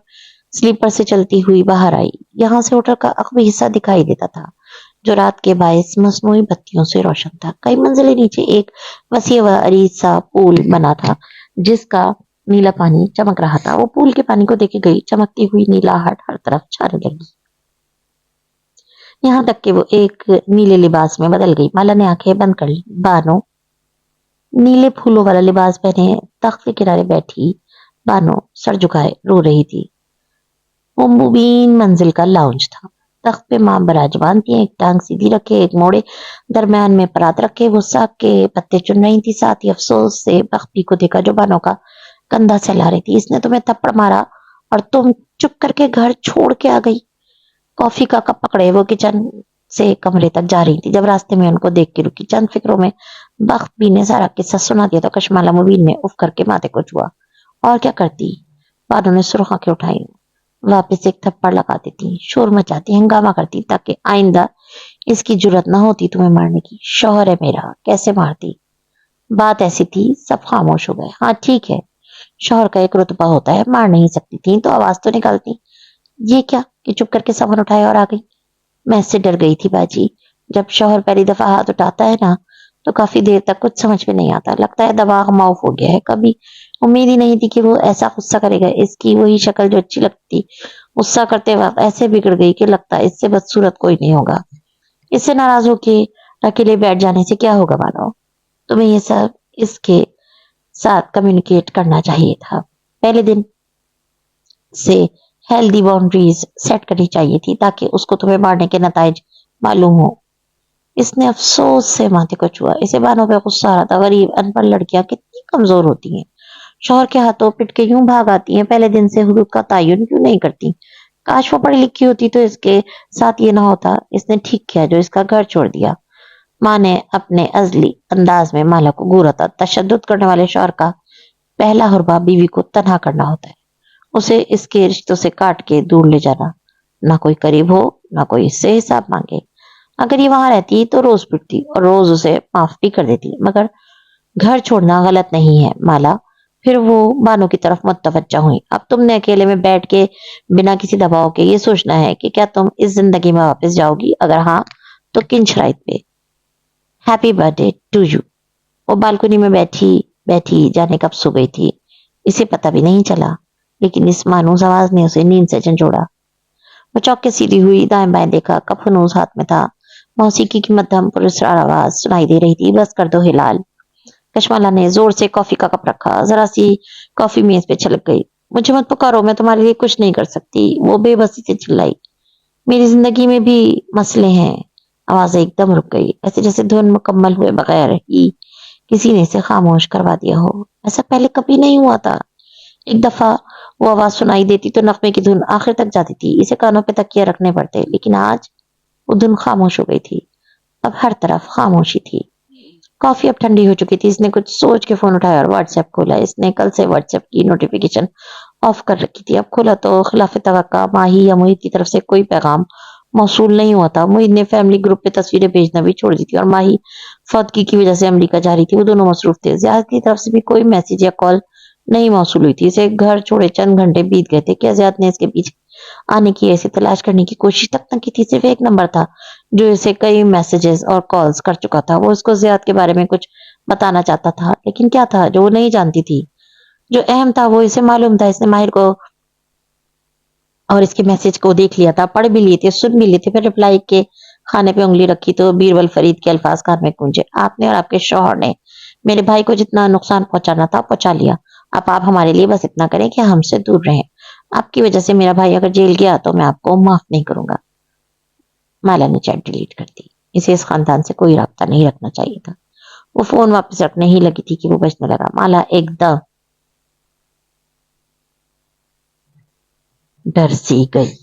Speaker 1: स्लीपर से चलती हुई बाहर आई। यहाँ से होटल का अगवी हिस्सा दिखाई देता था, जो रात के बायस मसनूई बत्तियों से रोशन था। कई मंजिलें नीचे एक वसीय व अरीज सा पूल बना था, जिसका नीला पानी चमक रहा था। वो पूल के पानी को देखे गई। चमकती हुई नीलाहट हर तरफ छाने लगी, यहाँ तक कि वो एक नीले लिबास में बदल गई। माला ने आंखें बंद कर ली। बानो नीले फूलों वाला लिबास पहने तख्त के किनारे बैठी बानो सर झुकाए रो रही थी। वो मुबीन मंजिल का लाउंज था। तख्त पे मां बराजमान थी, एक टांग सीधी रखे, एक मोड़े दरमियान में परात रखे। वो साग के पत्ते चुन रही थी, साथ ही अफसोस से बख्ती को देखा जो बानो का कंधा सहला रही थी। इसने तुम्हें थप्पड़ मारा और तुम चुप करके घर छोड़ के आ गई। कॉफी का कप पकड़े वो किचन से कमरे तक जा रही थी, जब रास्ते में उनको देख के रुकी। चंद फिक्रों में बख्त भी ने सारा किस्सा सुना दिया तो कशमाला मुबीन ने उफ करके माथे को छुआ। और क्या करती? बानो ने सुर्ख आंखें उठाई। वापस एक थप्पड़ लगा देती, शोर मचाती, हंगामा करती, ताकि आइंदा इसकी जुर्रत न होती तुम्हें मारने की। शौहर है मेरा, कैसे मारती? बात ऐसी थी, सब खामोश हो गए। हाँ ठीक है, शौहर का एक रुतबा होता है, मार नहीं सकती थी तो आवाज तो निकालती। ये क्या कि चुप करके सामान उठाया और आ गई? मैं इससे डर गई थी बाजी। जब शौहर पहली दफा हाथ उठाता है ना, तो काफी देर तक कुछ समझ में नहीं आता। लगता है दिमाग माउफ हो गया है। कभी उम्मीद ही नहीं थी कि वो ऐसा गुस्सा करेगा। इसकी वही शक्ल जो अच्छी लगती, गुस्सा करते वक्त ऐसे बिगड़ गई कि लगता है इससे बदसूरत कोई नहीं होगा। इससे नाराज होके अकेले बैठ जाने से क्या होगा? मानो तुम्हें ये सब इसके साथ कम्युनिकेट करना चाहिए था। पहले दिन से हेल्दी बाउंड्रीज सेट करनी चाहिए थी, ताकि उसको तुम्हें मारने के नताइज मालूम हो। इसने अफसोस से माथे को छुआ। इसे बानों पे गुस्सा आ रहा था। गरीब अनपढ़ लड़कियां कितनी कमजोर होती हैं। शौहर के हाथों पिट के यूं भाग आती हैं, पहले दिन से हुदूद का तयन क्यों नहीं करती? काश वो पढ़ी लिखी होती तो इसके साथ ये ना होता। इसने ठीक किया जो इसका घर छोड़ दिया। माँ ने अपने अजली अंदाज में माला को घूरा था। तशद्दुद करने वाले शौहर का पहला हुर्बा बीवी को तनहा करना होता है, उसे इसके रिश्तों से काट के दूर ले जाना। ना कोई करीब हो, ना कोई इससे हिसाब मांगे। अगर ये वहां रहती तो रोज पिटती और रोज उसे माफ भी कर देती, मगर घर छोड़ना गलत नहीं है माला। फिर वो बानो की तरफ मुतवज्जा हुई। अब तुमने अकेले में बैठ के बिना किसी दबाव के ये सोचना है कि क्या तुम इस जिंदगी में वापस जाओगी? अगर हाँ, तो किन शराइत पे? Happy birthday to you. वो बालकनी में बैठी बैठी जाने कब सो गई थी, इसे पता भी नहीं चला, लेकिन इस मानूस आवाज ने उसे नींद से झंझोड़ा। वो चौंक के सीधी हुई, दाएं बाएं देखा। कप फनूस हाथ में था। मौसीकी की मध्यम पुरस्कार आवाज सुनाई दे रही थी। बस कर दो हिलाल। कशमाला ने जोर से कॉफी का कप रखा। जरा सी कॉफी मेज पे छलक गई। मुझे मत पुकारो, मैं तुम्हारे लिए कुछ नहीं कर सकती, वो बेबसी से चिल्लाई। मेरी जिंदगी में भी मसले हैं। आवाज एकदम रुक गई, ऐसे जैसे धुन मुकम्मल हुए बगैर ही किसी ने इसे खामोश करवा दिया हो। ऐसा पहले कभी नहीं हुआ था। एक दफा वो आवाज सुनाई देती तो नगमे की धुन आखिर तक जाती थी। इसे कानों पे तकिया रखने पड़ते, लेकिन आज वो धुन खामोश हो गई थी। अब हर तरफ खामोशी थी। कॉफी अब ठंडी हो चुकी थी। इसने कुछ सोच के फोन उठाया और व्हाट्सएप खोला। इसने कल से व्हाट्सएप की नोटिफिकेशन ऑफ कर रखी थी। अब खोला तो खिलाफ तवक्का माही या मुहित की तरफ से कोई पैगाम मौसूल नहीं हुआ था। मुहित ने फैमिली ग्रुप पे तस्वीरें भेजना भी छोड़ दी थी, और माही फौतगी की वजह से अमेरिका जा रही थी। वो दोनों मसरूफ थे। जियाद की तरफ से भी कोई मैसेज या कॉल नहीं मौसूल हुई थी। इसे घर छोड़े चंद घंटे बीत गए थे। क्या जियाद ने इसके पीछे आने की, ऐसी तलाश करने की कोशिश तक न की थी? सिर्फ एक नंबर था जो इसे कई मैसेजेस और कॉल्स कर चुका था। वो उसको जियाद के बारे में कुछ बताना चाहता था, लेकिन क्या था जो वो नहीं जानती थी? जो अहम था वो इसे मालूम था। इसने माहिर को اور اس کے میسج کو دیکھ لیا تھا, پڑھ بھی لیے تھے, سن بھی لیے تھے. پھر رپلائی کے خانے پہ انگلی رکھی تو بیربل فرید کے الفاظ کان میں گونجے, آپ نے اور آپ کے شوہر نے میرے بھائی کو جتنا نقصان پہنچانا تھا پہنچا لیا. اب آپ ہمارے لیے بس اتنا کریں کہ ہم سے دور رہیں. آپ کی وجہ سے میرا بھائی اگر جیل گیا تو میں آپ کو معاف نہیں کروں گا. مالا نے چیٹ ڈیلیٹ کر دی. اسے اس خاندان سے کوئی رابطہ نہیں رکھنا چاہیے تھا. وہ فون واپس رکھنے ہی لگی تھی کہ وہ بجنے لگا. مالا ایک دم ڈر سی گئی.